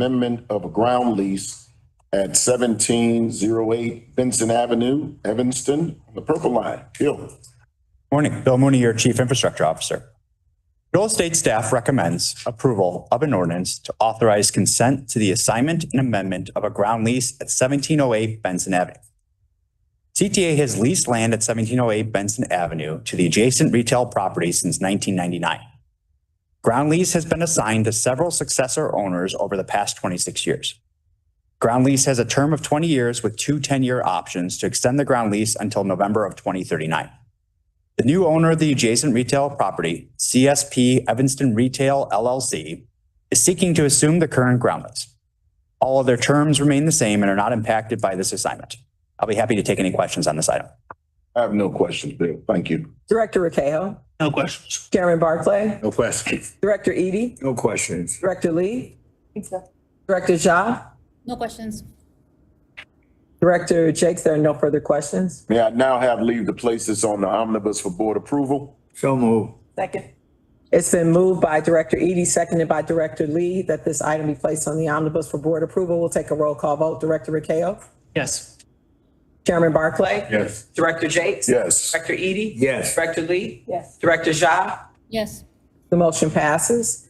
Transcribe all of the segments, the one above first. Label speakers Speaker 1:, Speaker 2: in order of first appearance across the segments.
Speaker 1: amendment of a ground lease at 1708 Benson Avenue, Evanston, the Purple Line. Bill.
Speaker 2: Morning. Bill Mooney, your Chief Infrastructure Officer. Real estate staff recommends approval of an ordinance to authorize consent to the assignment and amendment of a ground lease at 1708 Benson Avenue. CTA has leased land at 1708 Benson Avenue to the adjacent retail property since 1999. Ground lease has been assigned to several successor owners over the past 26 years. Ground lease has a term of 20 years with two 10-year options to extend the ground lease until November of 2039. The new owner of the adjacent retail property, CSP Evanston Retail LLC, is seeking to assume the current ground lease. All of their terms remain the same and are not impacted by this assignment. I'll be happy to take any questions on this item.
Speaker 1: I have no questions, Bill. Thank you.
Speaker 3: Director Raquel.
Speaker 4: No questions.
Speaker 3: Chairman Barclay.
Speaker 4: No questions.
Speaker 3: Director Eady.
Speaker 4: No questions.
Speaker 3: Director Lee. Director Ja.
Speaker 5: No questions.
Speaker 3: Director Jakes, there are no further questions.
Speaker 1: May I now have leave to place this on the omnibus for board approval?
Speaker 4: So move.
Speaker 3: Second. It's been moved by Director Eady, seconded by Director Lee, that this item be placed on the omnibus for board approval. We'll take a roll call vote. Director Raquel.
Speaker 4: Yes.
Speaker 3: Chairman Barclay.
Speaker 4: Yes.
Speaker 3: Director Jakes.
Speaker 1: Yes.
Speaker 3: Director Eady.
Speaker 4: Yes.
Speaker 3: Director Lee.
Speaker 5: Yes.
Speaker 3: Director Ja.
Speaker 5: Yes.
Speaker 3: The motion passes.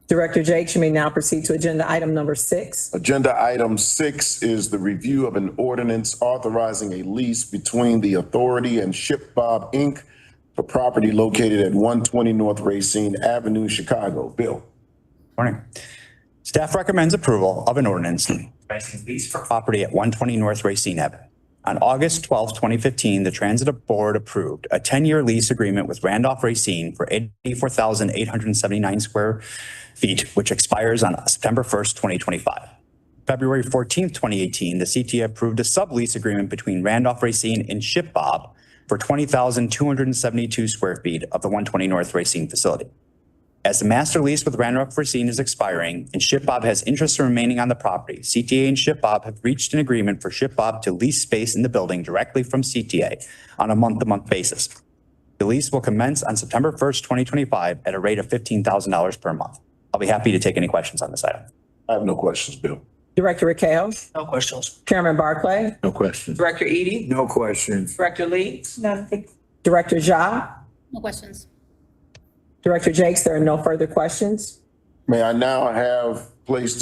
Speaker 3: Director Jakes, you may now proceed to agenda item number 6.
Speaker 1: Agenda item 6 is the review of an ordinance authorizing a lease between the authority and Ship Bob Inc. for property located at 120 North Racine Avenue, Chicago. Bill.
Speaker 2: Morning. Staff recommends approval of an ordinance authorizing lease for property at 120 North Racine Avenue. On August 12, 2015, the Transit Board approved a 10-year lease agreement with Randolph Racine for 84,879 square feet, which expires on September 1st, 2025. February 14th, 2018, the CTA approved a sublease agreement between Randolph Racine and Ship Bob for 20,272 square feet of the 120 North Racine facility. As the master lease with Randolph Racine is expiring and Ship Bob has interest remaining on the property, CTA and Ship Bob have reached an agreement for Ship Bob to lease space in the building directly from CTA on a month-to-month basis. The lease will commence on September 1st, 2025 at a rate of $15,000 per month. I'll be happy to take any questions on this item.
Speaker 1: I have no questions, Bill.
Speaker 3: Director Raquel.
Speaker 4: No questions.
Speaker 3: Chairman Barclay.
Speaker 4: No questions.
Speaker 3: Director Eady.
Speaker 4: No questions.
Speaker 3: Director Lee. None. Director Ja.
Speaker 5: No questions.
Speaker 3: Director Jakes, there are no further questions.
Speaker 1: May I now have leave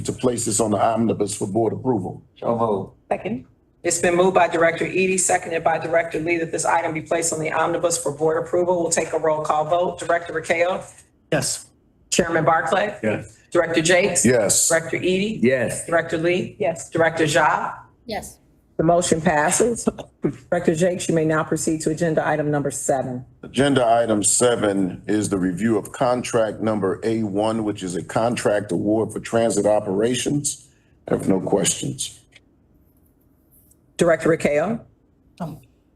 Speaker 1: to place this on the omnibus for board approval?
Speaker 4: So move.
Speaker 3: Second. It's been moved by Director Eady, seconded by Director Lee, that this item be placed on the omnibus for board approval. We'll take a roll call vote. Director Raquel.
Speaker 4: Yes.
Speaker 3: Chairman Barclay.
Speaker 4: Yes.
Speaker 3: Director Jakes.
Speaker 1: Yes.
Speaker 3: Director Eady.
Speaker 4: Yes.
Speaker 3: Director Lee. Yes. Director Ja.
Speaker 5: Yes.
Speaker 3: The motion passes. Director Jakes, you may now proceed to agenda item number 7.
Speaker 1: Agenda item 7 is the review of contract number A1, which is a contract award for transit operations. I have no questions.
Speaker 3: Director Raquel.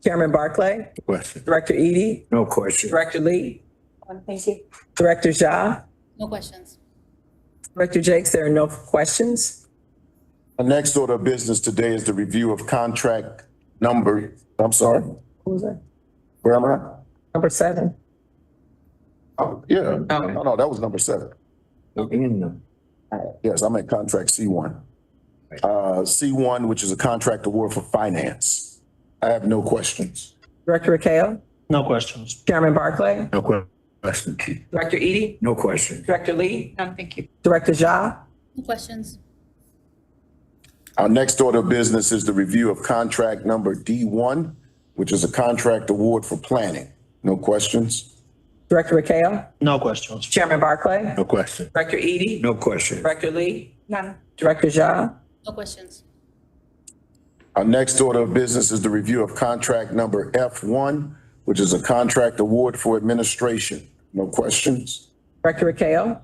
Speaker 3: Chairman Barclay.
Speaker 4: No questions.
Speaker 3: Director Eady.
Speaker 4: No questions.
Speaker 3: Director Lee.
Speaker 5: Thank you.
Speaker 3: Director Ja.
Speaker 5: No questions.
Speaker 3: Director Jakes, there are no questions.
Speaker 1: The next order of business today is the review of contract number, I'm sorry,
Speaker 3: Who was that?
Speaker 1: where am I?
Speaker 3: Number 7.
Speaker 1: Oh, yeah,
Speaker 3: Okay.
Speaker 1: no, that was number 7. Yes, I'm at contract C1. C1, which is a contract award for finance. I have no questions.
Speaker 3: Director Raquel.
Speaker 4: No questions.
Speaker 3: Chairman Barclay.
Speaker 4: No questions.
Speaker 3: Director Eady.
Speaker 4: No questions.
Speaker 3: Director Lee.
Speaker 5: None, thank you.
Speaker 3: Director Ja.
Speaker 5: No questions.
Speaker 1: Our next order of business is the review of contract number D1, which is a contract award for planning. No questions.
Speaker 3: Director Raquel.
Speaker 4: No questions.
Speaker 3: Chairman Barclay.
Speaker 4: No questions.
Speaker 3: Director Eady.
Speaker 4: No questions.
Speaker 3: Director Lee. None. Director Ja.
Speaker 5: No questions.
Speaker 1: Our next order of business is the review of contract number F1, which is a contract award for administration. No questions.
Speaker 3: Director Raquel.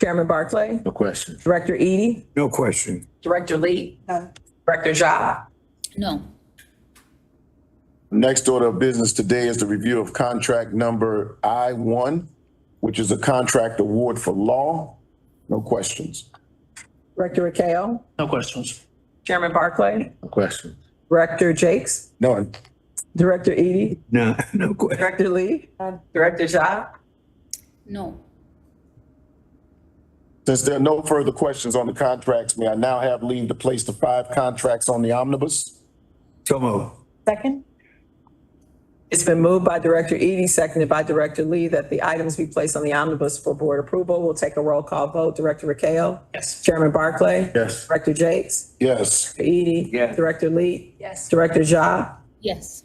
Speaker 3: Chairman Barclay.
Speaker 4: No questions.
Speaker 3: Director Eady.
Speaker 4: No questions.
Speaker 3: Director Lee. None. Director Ja.
Speaker 5: No.
Speaker 1: Next order of business today is the review of contract number I1, which is a contract award for law. No questions.
Speaker 3: Director Raquel.
Speaker 4: No questions.
Speaker 3: Chairman Barclay.
Speaker 4: No questions.
Speaker 3: Director Jakes.
Speaker 1: None.
Speaker 3: Director Eady.
Speaker 4: No questions.
Speaker 3: Director Lee. Director Ja.
Speaker 5: No.
Speaker 1: Since there are no further questions on the contracts, may I now have leave to place the 5 contracts on the omnibus?
Speaker 4: So moved.
Speaker 3: Second. It's been moved by Director Eady, seconded by Director Lee, that the items be placed on the omnibus for board approval. We'll take a roll call vote. Director Rakeo?
Speaker 4: Yes.
Speaker 3: Chairman Barclay?
Speaker 4: Yes.
Speaker 3: Director Jakes?
Speaker 1: Yes.
Speaker 3: Director Eady?
Speaker 4: Yes.
Speaker 3: Director Lee?
Speaker 5: Yes.
Speaker 3: Director Ja?
Speaker 5: Yes.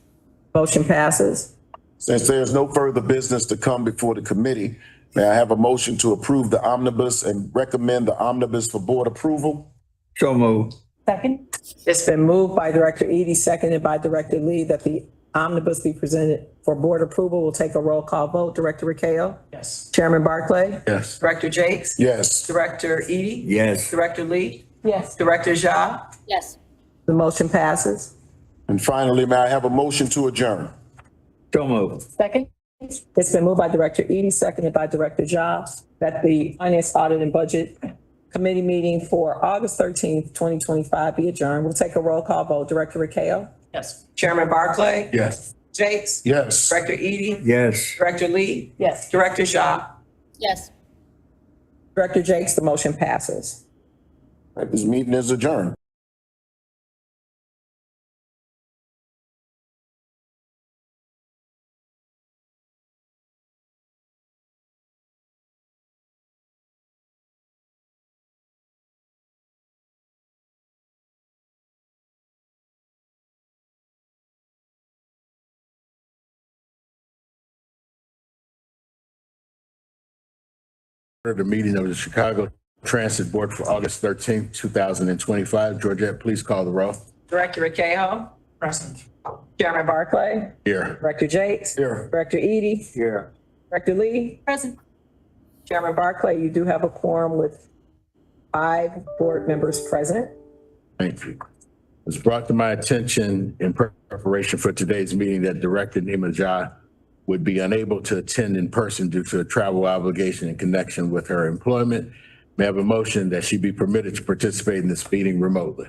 Speaker 3: Motion passes.
Speaker 1: Since there's no further business to come before the committee, may I have a motion to approve the omnibus and recommend the omnibus for board approval?
Speaker 4: So moved.
Speaker 5: Second?
Speaker 3: It's been moved by Director Eady, seconded by Director Lee, that the omnibus be presented for board approval. We'll take a roll call vote. Director Rakeo?
Speaker 4: Yes.
Speaker 3: Chairman Barclay?
Speaker 4: Yes.
Speaker 3: Director Jakes?
Speaker 1: Yes.
Speaker 3: Director Eady?
Speaker 4: Yes.
Speaker 3: Director Lee?
Speaker 5: Yes.
Speaker 3: Director Ja?
Speaker 5: Yes.
Speaker 3: The motion passes.
Speaker 1: And finally, may I have a motion to adjourn?
Speaker 4: So moved.
Speaker 5: Second?
Speaker 3: It's been moved by Director Eady, seconded by Director Ja, that the Finance, Audit, and Budget Committee meeting for August 13th, 2025 be adjourned. We'll take a roll call vote. Director Rakeo?
Speaker 4: Yes.
Speaker 3: Chairman Barclay?
Speaker 4: Yes.
Speaker 3: Jakes?
Speaker 1: Yes.
Speaker 3: Director Eady?
Speaker 4: Yes.
Speaker 3: Director Lee?
Speaker 5: Yes.
Speaker 3: Director Ja?
Speaker 5: Yes.
Speaker 3: Director Jakes, the motion passes.
Speaker 1: All right, this meeting is adjourned.
Speaker 6: The meeting of the Chicago Transit Board for August 13th, 2025. Georgette, please call the roll.
Speaker 3: Director Rakeo? Present. Chairman Barclay?
Speaker 6: Here.
Speaker 3: Director Jakes?
Speaker 1: Here.
Speaker 3: Director Eady?
Speaker 4: Here.
Speaker 3: Director Lee?
Speaker 5: Present.
Speaker 3: Chairman Barclay, you do have a quorum with 5 board members present.
Speaker 6: Thank you. It's brought to my attention in preparation for today's meeting that Director Nima Jha would be unable to attend in person due to a travel obligation in connection with her employment. May I have a motion that she be permitted to participate in this meeting remotely?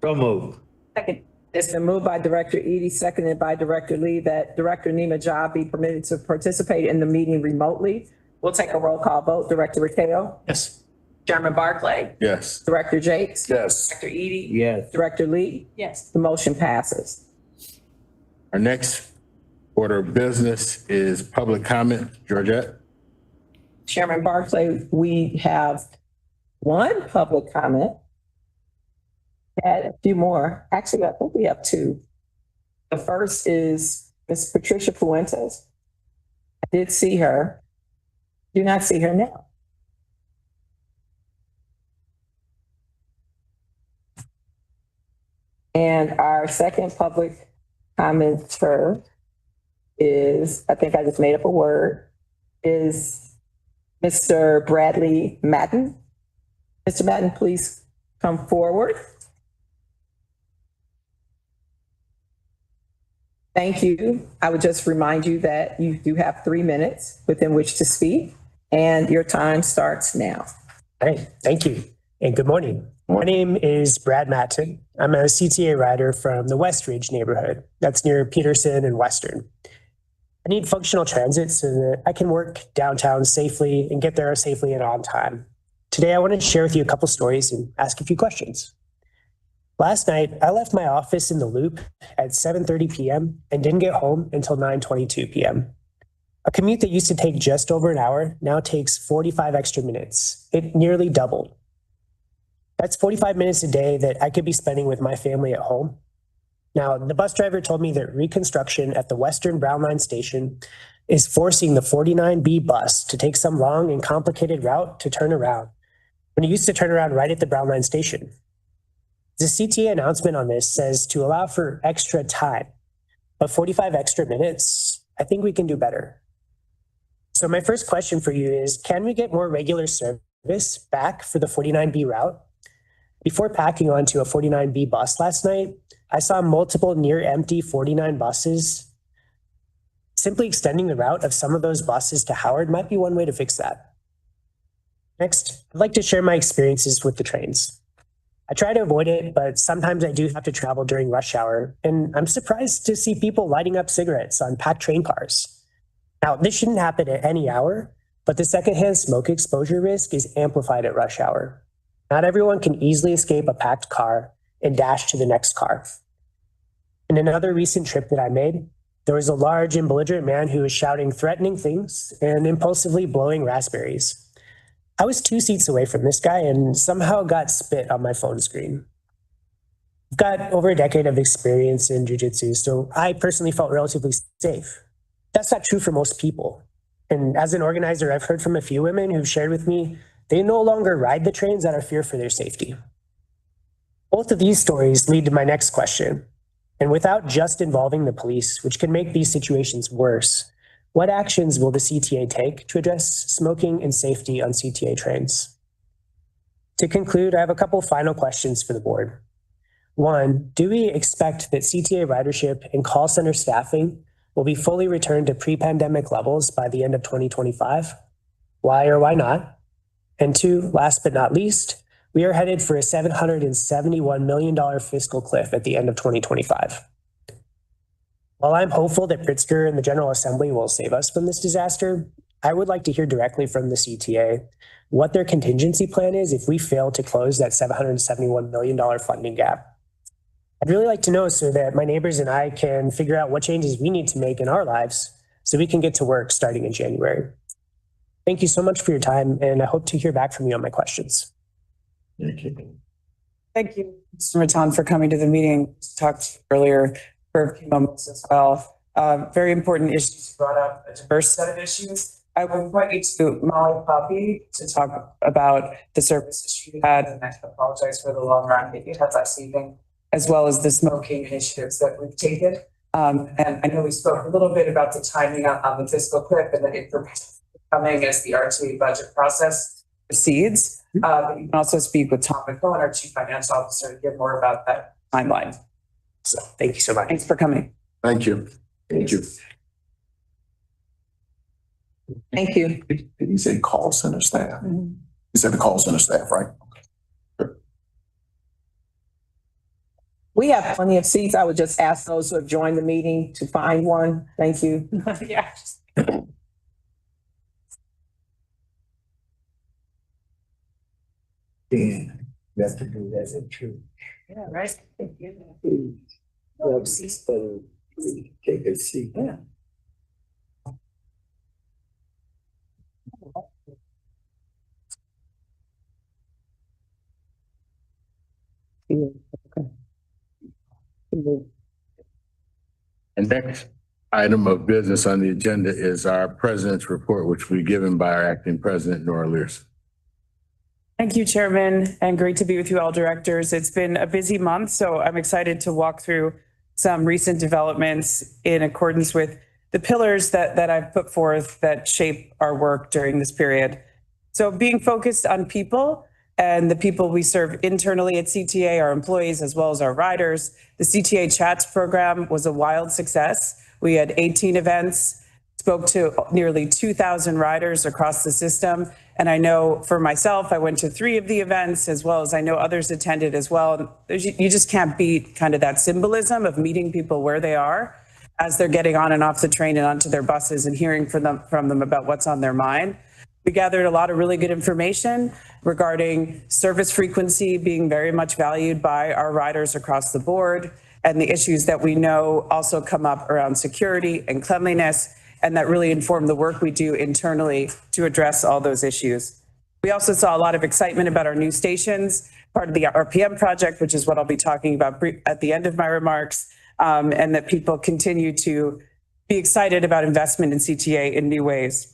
Speaker 4: So moved.
Speaker 5: Second?
Speaker 3: It's been moved by Director Eady, seconded by Director Lee, that Director Nima Jha be permitted to participate in the meeting remotely. We'll take a roll call vote. Director Rakeo?
Speaker 4: Yes.
Speaker 3: Chairman Barclay?
Speaker 6: Yes.
Speaker 3: Director Jakes?
Speaker 1: Yes.
Speaker 3: Director Eady?
Speaker 4: Yes.
Speaker 3: Director Lee?
Speaker 5: Yes.
Speaker 3: The motion passes.
Speaker 6: Our next order of business is public comment. Georgette?
Speaker 3: Chairman Barclay, we have 1 public comment. Add a few more. Actually, I think we have 2. The first is Ms. Patricia Fuentes. I did see her. Do not see her now. And our second public commenter is, I think I just made up a word, is Mr. Bradley Madden. Mr. Madden, please come forward. Thank you. I would just remind you that you do have 3 minutes within which to speak, and your time starts now.
Speaker 7: Hey, thank you, and good morning. My name is Brad Matton. I'm a CTA rider from the West Ridge neighborhood. That's near Peterson and Western. I need functional transit so that I can work downtown safely and get there safely and on time. Today, I want to share with you a couple stories and ask a few questions. Last night, I left my office in the Loop at 7:30 p.m. and didn't get home until 9:22 p.m. A commute that used to take just over an hour now takes 45 extra minutes. It nearly doubled. That's 45 minutes a day that I could be spending with my family at home. Now, the bus driver told me that reconstruction at the Western Brown Line station is forcing the 49B bus to take some long and complicated route to turn around, when it used to turn around right at the Brown Line station. The CTA announcement on this says to allow for extra time, but 45 extra minutes, I think we can do better. So my first question for you is, can we get more regular service back for the 49B route? Before packing onto a 49B bus last night, I saw multiple near empty 49 buses. Simply extending the route of some of those buses to Howard might be one way to fix that. Next, I'd like to share my experiences with the trains. I try to avoid it, but sometimes I do have to travel during rush hour, and I'm surprised to see people lighting up cigarettes on packed train cars. Now, this shouldn't happen at any hour, but the secondhand smoke exposure risk is amplified at rush hour. Not everyone can easily escape a packed car and dash to the next car. In another recent trip that I made, there was a large and belligerent man who was shouting threatening things and impulsively blowing raspberries. I was 2 seats away from this guy and somehow got spit on my phone screen. I've got over a decade of experience in jiu-jitsu, so I personally felt relatively safe. That's not true for most people. And as an organizer, I've heard from a few women who've shared with me they no longer ride the trains out of fear for their safety. Both of these stories lead to my next question. And without just involving the police, which can make these situations worse, what actions will the CTA take to address smoking and safety on CTA trains? To conclude, I have a couple final questions for the board. One, do we expect that CTA ridership and call center staffing will be fully returned to pre-pandemic levels by the end of 2025? Why or why not? And two, last but not least, we are headed for a $771 million fiscal cliff at the end of 2025. While I'm hopeful that Pritzker and the General Assembly will save us from this disaster, I would like to hear directly from the CTA what their contingency plan is if we fail to close that $771 million funding gap. I'd really like to know so that my neighbors and I can figure out what changes we need to make in our lives so we can get to work starting in January. Thank you so much for your time, and I hope to hear back from you on my questions.
Speaker 6: Thank you.
Speaker 8: Thank you, Mr. Matan, for coming to the meeting. Talked earlier for a few moments as well. Very important issues brought up, a diverse set of issues. I will invite you to Molly Poppy to talk about the services she had, and I apologize for the long run that you had last evening, as well as the smoking initiatives that we've taken. And I know we spoke a little bit about the timing on the fiscal cliff and the information coming as the RTA budget process proceeds. But you can also speak with Tom McCohen, our Chief Financial Officer, to hear more about that timeline.
Speaker 7: So thank you so much.
Speaker 8: Thanks for coming.
Speaker 1: Thank you. Thank you.
Speaker 3: Thank you.
Speaker 1: Did he say call center staff? He said the call center staff, right?
Speaker 3: We have plenty of seats. I would just ask those who have joined the meeting to find one. Thank you.
Speaker 8: Yeah.
Speaker 4: Dan, you have to do that, is it true?
Speaker 8: Yeah, right.
Speaker 4: Take a seat.
Speaker 8: Yeah.
Speaker 6: And next item of business on the agenda is our president's report, which will be given by our acting president, Nora Lears.
Speaker 8: Thank you, Chairman, and great to be with you all directors. It's been a busy month, so I'm excited to walk through some recent developments in accordance with the pillars that I've put forth that shape our work during this period. So being focused on people and the people we serve internally at CTA, our employees, as well as our riders, the CTA Chats program was a wild success. We had 18 events, spoke to nearly 2,000 riders across the system. And I know for myself, I went to 3 of the events, as well as I know others attended as well. You just can't beat kind of that symbolism of meeting people where they are as they're getting on and off the train and onto their buses and hearing from them about what's on their mind. We gathered a lot of really good information regarding service frequency being very much valued by our riders across the board, and the issues that we know also come up around security and cleanliness, and that really inform the work we do internally to address all those issues. We also saw a lot of excitement about our new stations, part of the RPM project, which is what I'll be talking about at the end of my remarks, and that people continue to be excited about investment in CTA in new ways.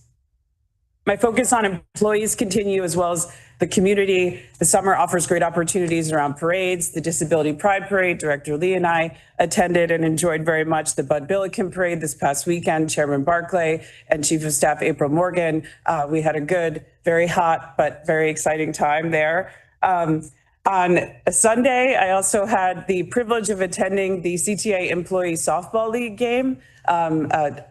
Speaker 8: My focus on employees continue, as well as the community. The summer offers great opportunities around parades. The Disability Pride Parade, Director Lee and I attended and enjoyed very much the Bud Billiken Parade this past weekend. Chairman Barclay and Chief of Staff April Morgan. We had a good, very hot, but very exciting time there. On a Sunday, I also had the privilege of attending the CTA Employee Softball League game.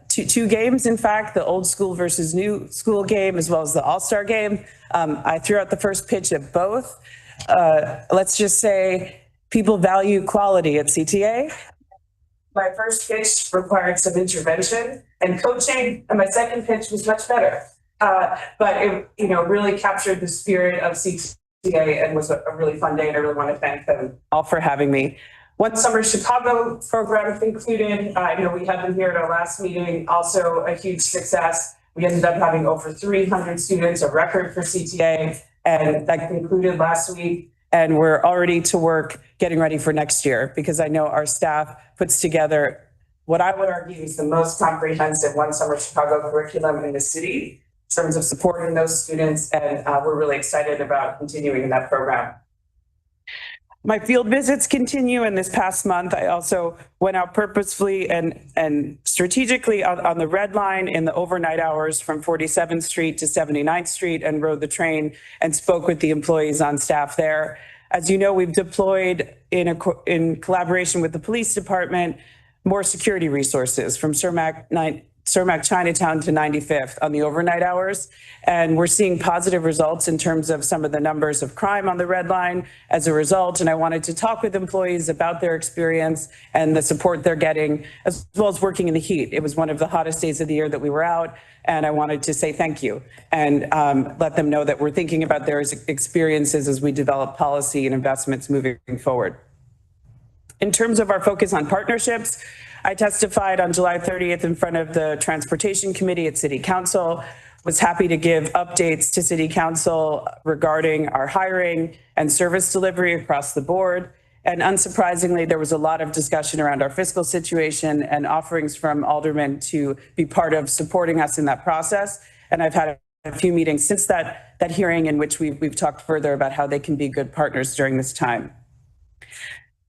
Speaker 8: Two games, in fact, the old school versus new school game, as well as the all-star game. I threw out the first pitch of both. Let's just say people value quality at CTA. My first pitch required some intervention and coaching, and my second pitch was much better. But it, really captured the spirit of CTA and was a really fun day. And I really want to thank them all for having me. One Summer Chicago program concluded. I know we had them here at our last meeting, also a huge success. We ended up having over 300 students, a record for CTA, and that concluded last week. And we're already to work getting ready for next year, because I know our staff puts together what I would argue is the most comprehensive One Summer Chicago curriculum in the city in terms of supporting those students. And we're really excited about continuing in that program. My field visits continue, and this past month, I also went out purposefully and strategically on the Red Line in the overnight hours from 47th Street to 79th Street and rode the train and spoke with the employees on staff there. As you know, we've deployed in collaboration with the police department more security resources from Cermak Chinatown to 95th on the overnight hours. And we're seeing positive results in terms of some of the numbers of crime on the Red Line as a result. And I wanted to talk with employees about their experience and the support they're getting, as well as working in the heat. It was one of the hottest days of the year that we were out. And I wanted to say thank you and let them know that we're thinking about their experiences as we develop policy and investments moving forward. In terms of our focus on partnerships, I testified on July 30th in front of the Transportation Committee at City Council, was happy to give updates to City Council regarding our hiring and service delivery across the board. And unsurprisingly, there was a lot of discussion around our fiscal situation and offerings from aldermen to be part of supporting us in that process. And I've had a few meetings since that hearing in which we've talked further about how they can be good partners during this time.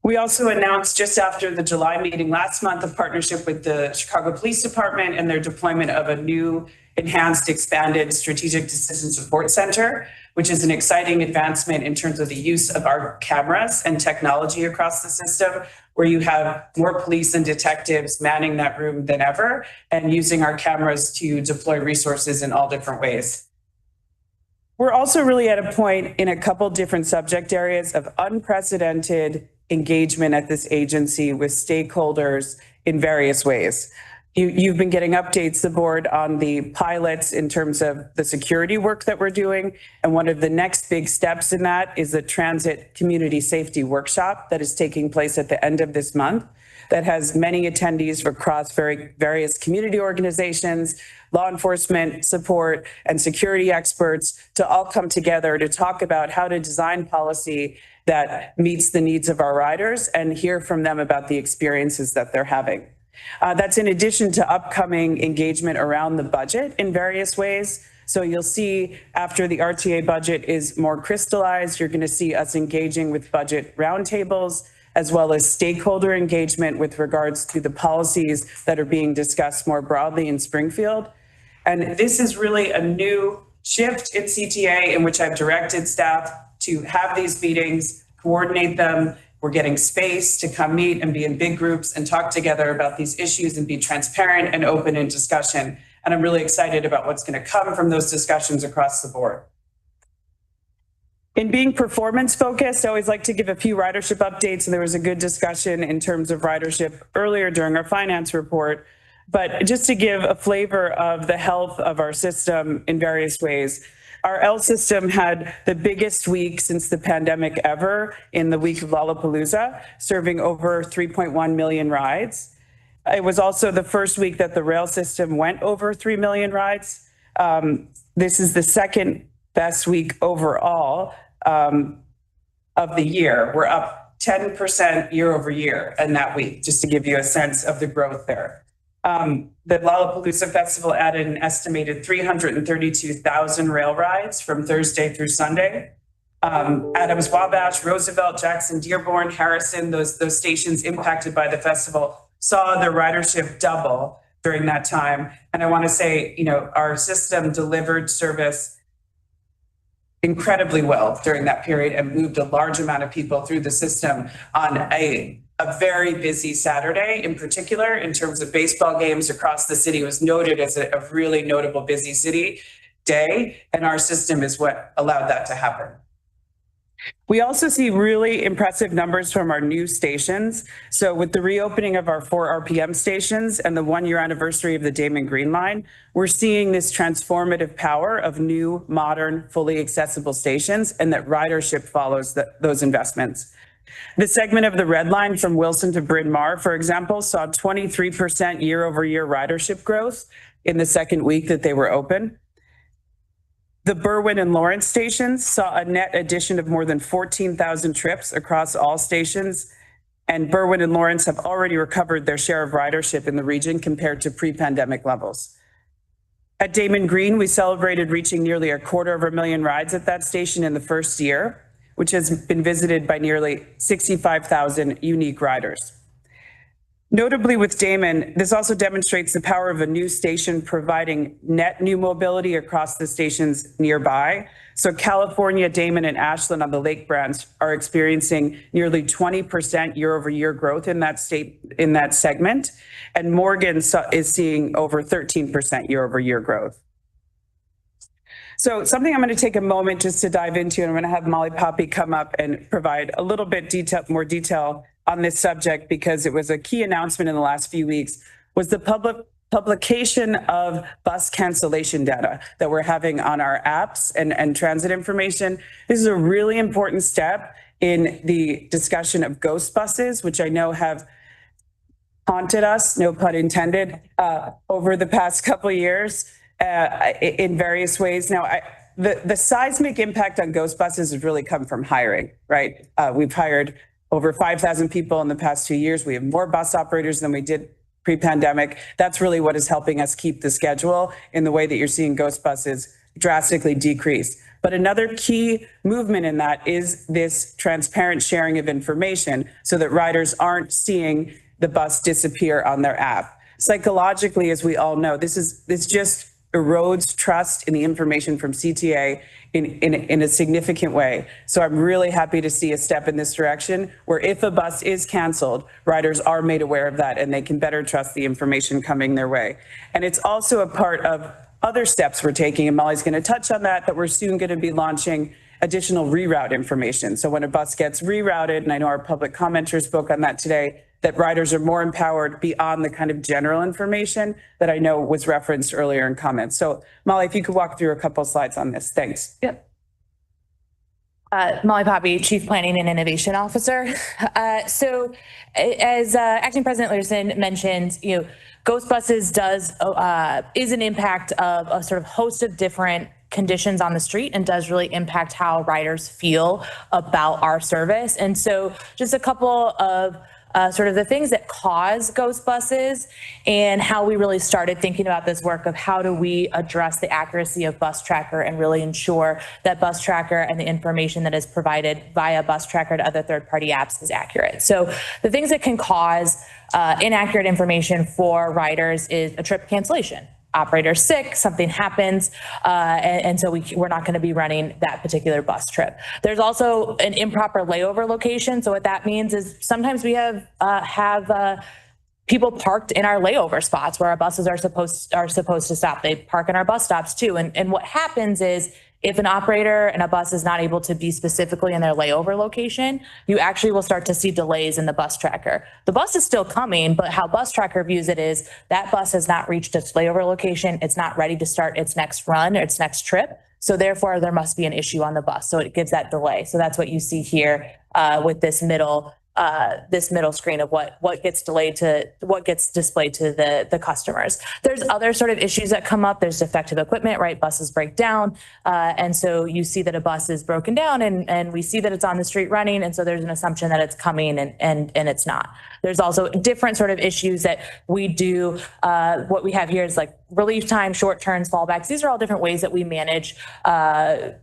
Speaker 8: We also announced just after the July meeting last month a partnership with the Chicago Police Department and their deployment of a new enhanced expanded strategic decision support center, which is an exciting advancement in terms of the use of our cameras and technology across the system, where you have more police and detectives manning that room than ever and using our cameras to deploy resources in all different ways. We're also really at a point in a couple different subject areas of unprecedented engagement at this agency with stakeholders in various ways. You've been getting updates, the board, on the pilots in terms of the security work that we're doing. And one of the next big steps in that is the transit community safety workshop that is taking place at the end of this month that has many attendees across various community organizations, law enforcement support, and security experts to all come together to talk about how to design policy that meets the needs of our riders and hear from them about the experiences that they're having. That's in addition to upcoming engagement around the budget in various ways. So you'll see after the RTA budget is more crystallized, you're going to see us engaging with budget roundtables, as well as stakeholder engagement with regards to the policies that are being discussed more broadly in Springfield. And this is really a new shift in CTA in which I've directed staff to have these meetings, coordinate them. We're getting space to come meet and be in big groups and talk together about these issues and be transparent and open in discussion. And I'm really excited about what's going to come from those discussions across the board. In being performance focused, I always like to give a few ridership updates. And there was a good discussion in terms of ridership earlier during our finance report. But just to give a flavor of the health of our system in various ways, our L system had the biggest week since the pandemic ever in the week of Lollapalooza, serving over 3.1 million rides. It was also the first week that the rail system went over 3 million rides. This is the second best week overall of the year. We're up 10% year over year in that week, just to give you a sense of the growth there. The Lollapalooza Festival added an estimated 332,000 rail rides from Thursday through Sunday. Adams, Wabash, Roosevelt, Jackson, Dearborn, Harrison, those stations impacted by the festival saw their ridership double during that time. And I want to say, our system delivered service incredibly well during that period and moved a large amount of people through the system on a very busy Saturday in particular. In terms of baseball games across the city, was noted as a really notable busy city day, and our system is what allowed that to happen. We also see really impressive numbers from our new stations. So with the reopening of our 4 RPM stations and the 1-year anniversary of the Damon Green Line, we're seeing this transformative power of new, modern, fully accessible stations, and that ridership follows those investments. The segment of the Red Line from Wilson to Bryn Mawr, for example, saw 23% year-over-year ridership growth in the second week that they were open. The Berwyn and Lawrence stations saw a net addition of more than 14,000 trips across all stations, and Berwyn and Lawrence have already recovered their share of ridership in the region compared to pre-pandemic levels. At Damon Green, we celebrated reaching nearly 250,000 rides at that station in the first year, which has been visited by nearly 65,000 unique riders. Notably with Damon, this also demonstrates the power of a new station providing net new mobility across the stations nearby. So California, Damon, and Ashland on the Lake branch are experiencing nearly 20% year-over-year growth in that segment. And Morgan is seeing over 13% year-over-year growth. So something I'm going to take a moment just to dive into, and I'm going to have Molly Poppy come up and provide a little bit more detail on this subject, because it was a key announcement in the last few weeks, was the publication of bus cancellation data that we're having on our apps and transit information. This is a really important step in the discussion of ghost buses, which I know have haunted us, no pun intended, over the past couple of years in various ways. Now, the seismic impact on ghost buses has really come from hiring, right? We've hired over 5,000 people in the past 2 years. We have more bus operators than we did pre-pandemic. That's really what is helping us keep the schedule in the way that you're seeing ghost buses drastically decrease. But another key movement in that is this transparent sharing of information so that riders aren't seeing the bus disappear on their app. Psychologically, as we all know, this just erodes trust in the information from CTA in a significant way. So I'm really happy to see a step in this direction where if a bus is canceled, riders are made aware of that and they can better trust the information coming their way. And it's also a part of other steps we're taking, and Molly's going to touch on that we're soon going to be launching additional reroute information. So when a bus gets rerouted, and I know our public commenters spoke on that today, that riders are more empowered beyond the kind of general information that I know was referenced earlier in comments. So Molly, if you could walk through a couple of slides on this. Thanks.
Speaker 9: Yep. Molly Poppy, Chief Planning and Innovation Officer. So as Acting President Learson mentioned, ghost buses is an impact of a sort of host of different conditions on the street and does really impact how riders feel about our service. And so just a couple of sort of the things that cause ghost buses and how we really started thinking about this work of how do we address the accuracy of Bus Tracker and really ensure that Bus Tracker and the information that is provided via Bus Tracker to other third-party apps is accurate. So the things that can cause inaccurate information for riders is a trip cancellation. Operator's sick, something happens, and so we're not going to be running that particular bus trip. There's also an improper layover location. So what that means is sometimes we have people parked in our layover spots where our buses are supposed to stop. They park in our bus stops too. And what happens is if an operator and a bus is not able to be specifically in their layover location, you actually will start to see delays in the Bus Tracker. The bus is still coming, but how Bus Tracker views it is that bus has not reached its layover location. It's not ready to start its next run or its next trip. So therefore, there must be an issue on the bus. So it gives that delay. So that's what you see here with this middle screen of what gets delayed to what gets displayed to the customers. There's other sort of issues that come up. There's defective equipment, right? Buses break down. And so you see that a bus is broken down and we see that it's on the street running. And so there's an assumption that it's coming and it's not. There's also different sort of issues that we do. What we have here is like relief time, short turns, fallbacks. These are all different ways that we manage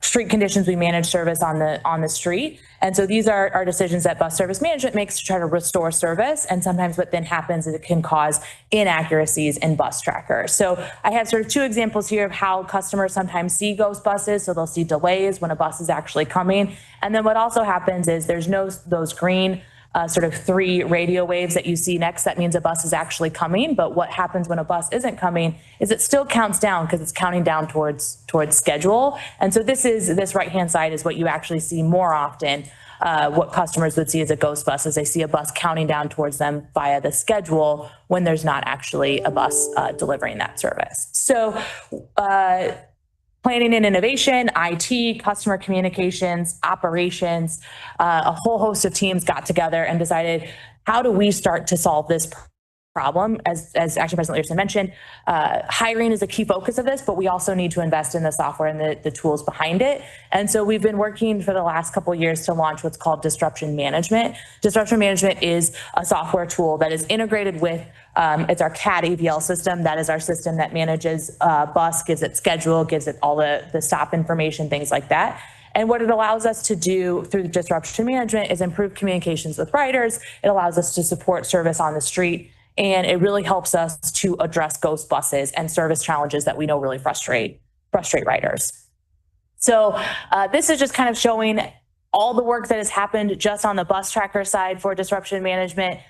Speaker 9: street conditions. We manage service on the street. And so these are decisions that bus service management makes to try to restore service. And sometimes what then happens is it can cause inaccuracies in Bus Tracker. So I have sort of two examples here of how customers sometimes see ghost buses. So they'll see delays when a bus is actually coming. And then what also happens is there's those green sort of 3 radio waves that you see next, that means a bus is actually coming. But what happens when a bus isn't coming is it still counts down because it's counting down towards schedule. And so this right-hand side is what you actually see more often. What customers would see as a ghost bus is they see a bus counting down towards them via the schedule when there's not actually a bus delivering that service. So planning and innovation, IT, customer communications, operations, a whole host of teams got together and decided, how do we start to solve this problem? As Acting President Learson mentioned, hiring is a key focus of this, but we also need to invest in the software and the tools behind it. And so we've been working for the last couple of years to launch what's called disruption management. Disruption management is a software tool that is integrated with it's our CAD AVL system. That is our system that manages bus, gives it schedule, gives it all the stop information, things like that. And what it allows us to do through disruption management is improve communications with riders. It allows us to support service on the street. And it really helps us to address ghost buses and service challenges that we know really frustrate riders. So this is just kind of showing all the work that has happened just on the bus tracker side for disruption management.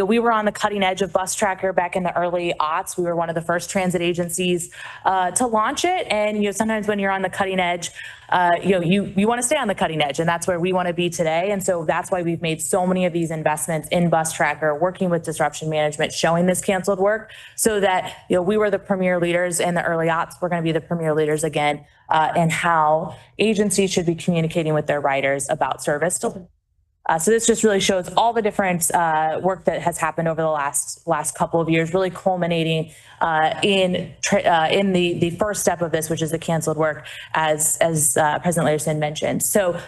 Speaker 9: We were on the cutting edge of bus tracker back in the early aughts. We were one of the first transit agencies to launch it. And sometimes when you're on the cutting edge, you want to stay on the cutting edge, and that's where we want to be today. And so that's why we've made so many of these investments in bus tracker, working with disruption management, showing this canceled work, so that we were the premier leaders in the early aughts. We're going to be the premier leaders again in how agencies should be communicating with their riders about service. So this just really shows all the different work that has happened over the last couple of years, really culminating in the first step of this, which is the canceled work, as President Learson mentioned. So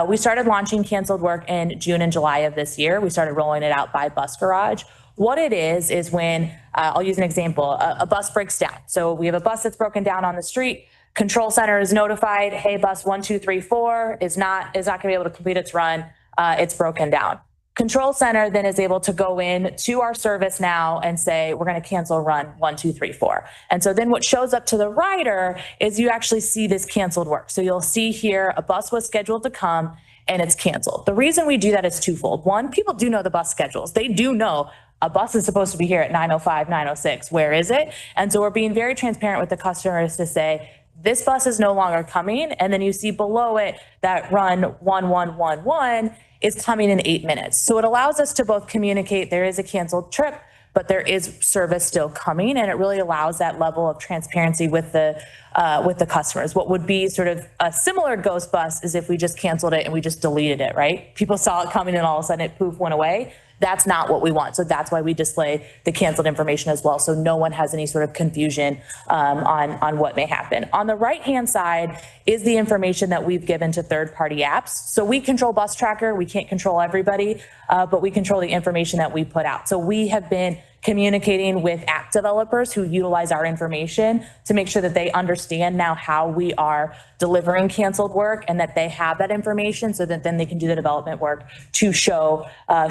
Speaker 9: we started launching canceled work in June and July of this year. We started rolling it out by bus garage. What it is when, I'll use an example, a bus breaks down. So we have a bus that's broken down on the street. Control center is notified, hey, bus 1234 is not going to be able to complete its run. It's broken down. Control center then is able to go in to our service now and say, we're going to cancel run 1234. And so then what shows up to the rider is you actually see this canceled work. So you'll see here a bus was scheduled to come and it's canceled. The reason we do that is twofold. One, people do know the bus schedules. They do know a bus is supposed to be here at 9:05, 9:06. Where is it? And so we're being very transparent with the customers to say, this bus is no longer coming. And then you see below it that run 1111 is coming in 8 minutes. So it allows us to both communicate there is a canceled trip, but there is service still coming. And it really allows that level of transparency with the customers. What would be sort of a similar ghost bus is if we just canceled it and we just deleted it, right? People saw it coming and all of a sudden it poof went away. That's not what we want. So that's why we display the canceled information as well. So no one has any sort of confusion on what may happen. On the right-hand side is the information that we've given to third-party apps. So we control bus tracker. We can't control everybody, but we control the information that we put out. So we have been communicating with app developers who utilize our information to make sure that they understand now how we are delivering canceled work and that they have that information so that then they can do the development work to show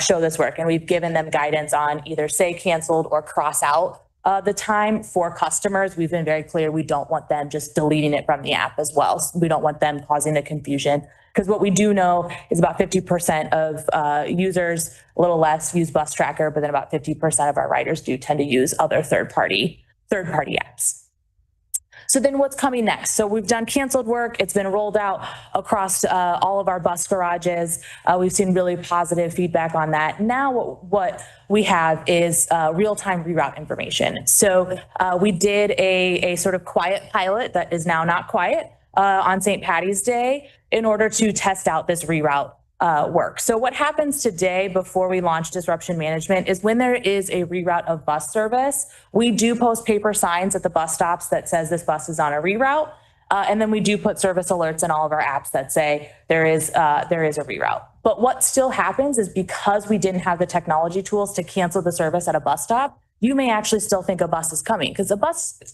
Speaker 9: this work. And we've given them guidance on either say canceled or cross out the time for customers. We've been very clear. We don't want them just deleting it from the app as well. So we don't want them causing the confusion. Because what we do know is about 50% of users, a little less, use bus tracker, but then about 50% of our riders do tend to use other third-party apps. So then what's coming next? So we've done canceled work. It's been rolled out across all of our bus garages. We've seen really positive feedback on that. Now what we have is real-time reroute information. So we did a sort of quiet pilot that is now not quiet on St. Patty's Day in order to test out this reroute work. So what happens today before we launch disruption management is when there is a reroute of bus service, we do post paper signs at the bus stops that says this bus is on a reroute. And then we do put service alerts in all of our apps that say there is a reroute. But what still happens is because we didn't have the technology tools to cancel the service at a bus stop, you may actually still think a bus is coming because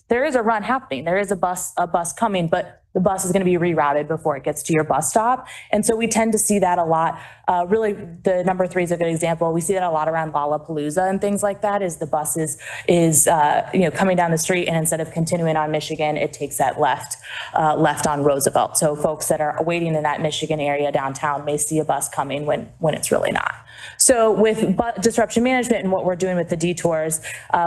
Speaker 9: there is a run happening. There is a bus coming, but the bus is going to be rerouted before it gets to your bus stop. And so we tend to see that a lot. Really, the number 3 is a good example. We see that a lot around Lollapalooza and things like that. Is the bus is coming down the street, and instead of continuing on Michigan, it takes that left on Roosevelt. So folks that are waiting in that Michigan area downtown may see a bus coming when it's really not. So with disruption management and what we're doing with the detours,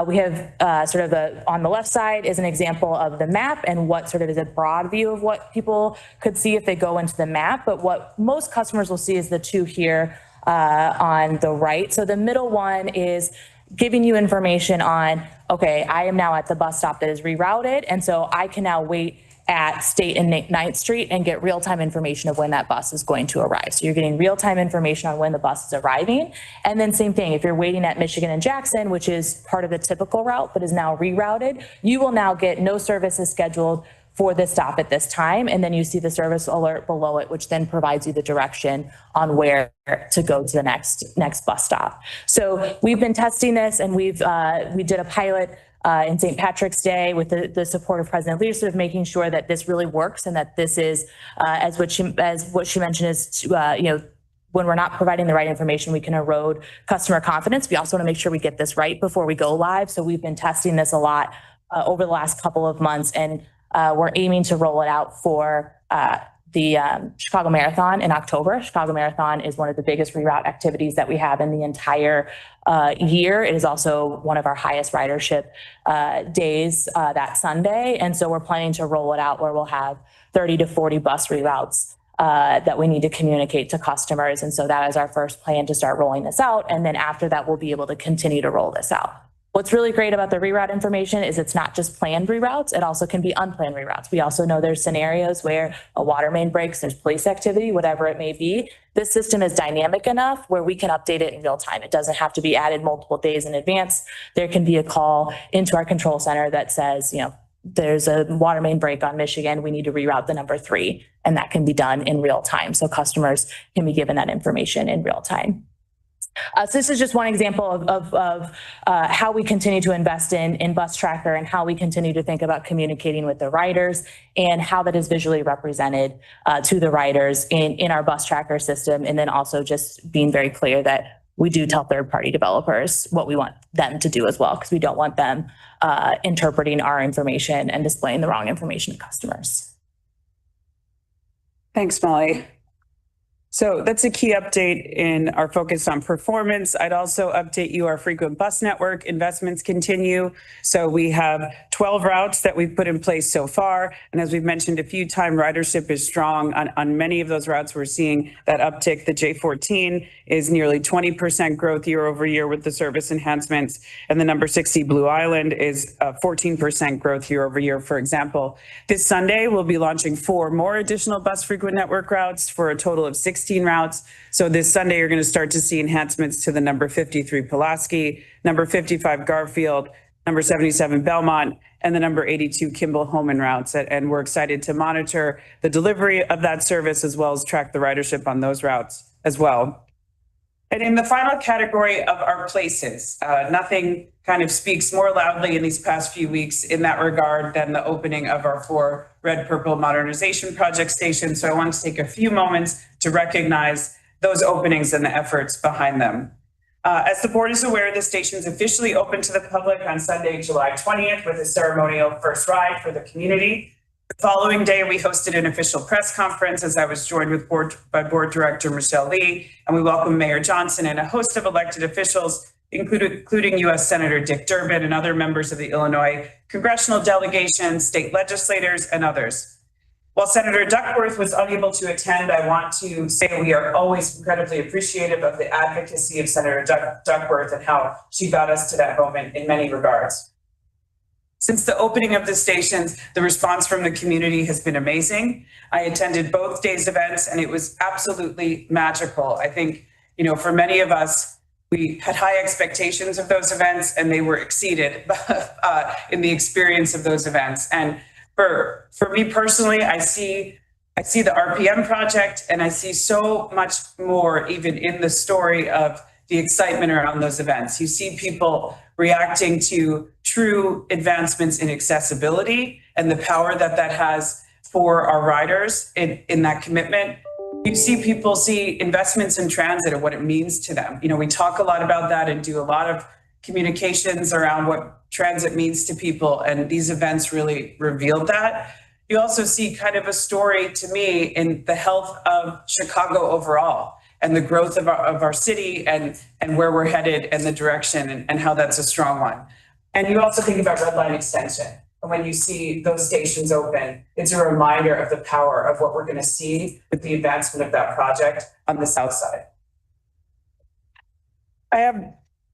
Speaker 9: we have sort of on the left side is an example of the map and what sort of is a broad view of what people could see if they go into the map. But what most customers will see is the two here on the right. So the middle one is giving you information on, okay, I am now at the bus stop that is rerouted. And so I can now wait at State and 9th Street and get real-time information of when that bus is going to arrive. So you're getting real-time information on when the bus is arriving. And then same thing, if you're waiting at Michigan and Jackson, which is part of the typical route, but is now rerouted, you will now get no services scheduled for this stop at this time. And then you see the service alert below it, which then provides you the direction on where to go to the next bus stop. So we've been testing this, and we did a pilot in St. Patrick's Day with the support of President Lee, sort of making sure that this really works and that this is, as what she mentioned is, when we're not providing the right information, we can erode customer confidence. We also want to make sure we get this right before we go live. So we've been testing this a lot over the last couple of months, and we're aiming to roll it out for the Chicago Marathon in October. Chicago Marathon is one of the biggest reroute activities that we have in the entire year. It is also one of our highest ridership days that Sunday. And so we're planning to roll it out where we'll have 30 to 40 bus reroutes that we need to communicate to customers. And so that is our first plan to start rolling this out. And then after that, we'll be able to continue to roll this out. What's really great about the reroute information is it's not just planned reroutes, it also can be unplanned reroutes. We also know there's scenarios where a water main breaks, there's police activity, whatever it may be. This system is dynamic enough where we can update it in real time. It doesn't have to be added multiple days in advance. There can be a call into our control center that says, there's a water main break on Michigan, we need to reroute the number 3, and that can be done in real time. So customers can be given that information in real time. So this is just one example of how we continue to invest in Bus Tracker and how we continue to think about communicating with the riders and how that is visually represented to the riders in our Bus Tracker system. And then also just being very clear that we do tell third-party developers what we want them to do as well, because we don't want them interpreting our information and displaying the wrong information to customers.
Speaker 8: Thanks, Molly. So that's a key update in our focus on performance. I'd also update you our frequent bus network investments continue. So we have 12 routes that we've put in place so far. And as we've mentioned a few times, ridership is strong on many of those routes. We're seeing that uptick. The J14 is nearly 20% growth year over year with the service enhancements. And the number 60 Blue Island is 14% growth year over year, for example. This Sunday, we'll be launching 4 more additional bus frequent network routes for a total of 16 routes. So this Sunday, you're going to start to see enhancements to the number 53 Pulaski, number 55 Garfield, number 77 Belmont, and the number 82 Kimball Holman routes. And we're excited to monitor the delivery of that service as well as track the ridership on those routes as well. And in the final category of our places, nothing kind of speaks more loudly in these past few weeks in that regard than the opening of our 4 Red Purple Modernization Project stations. So I want to take a few moments to recognize those openings and the efforts behind them. As the board is aware, the stations officially opened to the public on Sunday, July 20th with a ceremonial first ride for the community. The following day, we hosted an official press conference as I was joined by Board Director Michelle Lee, and we welcomed Mayor Johnson and a host of elected officials, including U.S. Senator Dick Durbin and other members of the Illinois congressional delegation, state legislators, and others. While Senator Duckworth was unable to attend, I want to say we are always incredibly appreciative of the advocacy of Senator Duckworth and how she got us to that moment in many regards. Since the opening of the stations, the response from the community has been amazing. I attended both days' events and it was absolutely magical. I think, for many of us, we had high expectations of those events and they were exceeded in the experience of those events. And for me personally, I see the RPM project and I see so much more even in the story of the excitement around those events. You see people reacting to true advancements in accessibility and the power that has for our riders in that commitment. You see people see investments in transit and what it means to them. We talk a lot about that and do a lot of communications around what transit means to people, and these events really revealed that. You also see kind of a story to me in the health of Chicago overall and the growth of our city and where we're headed and the direction and how that's a strong one. And you also think about Red Line Extension. And when you see those stations open, it's a reminder of the power of what we're going to see with the advancement of that project on the south side. I have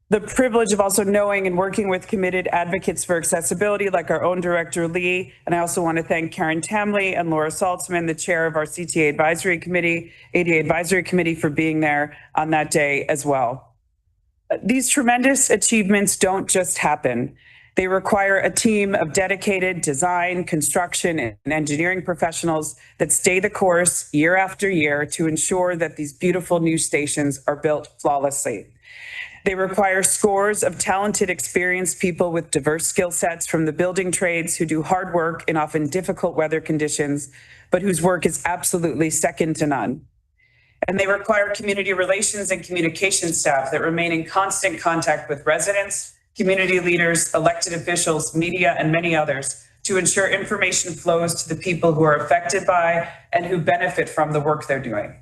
Speaker 8: the privilege of also knowing and working with committed advocates for accessibility like our own director, Lee. And I also want to thank Karen Tamley and Laura Saltzman, the chair of our CTA Advisory Committee, ADA Advisory Committee, for being there on that day as well. These tremendous achievements don't just happen. They require a team of dedicated design, construction, and engineering professionals that stay the course year after year to ensure that these beautiful new stations are built flawlessly. They require scores of talented, experienced people with diverse skill sets from the building trades who do hard work in often difficult weather conditions, but whose work is absolutely second to none. And they require community relations and communication staff that remain in constant contact with residents, community leaders, elected officials, media, and many others to ensure information flows to the people who are affected by and who benefit from the work they're doing.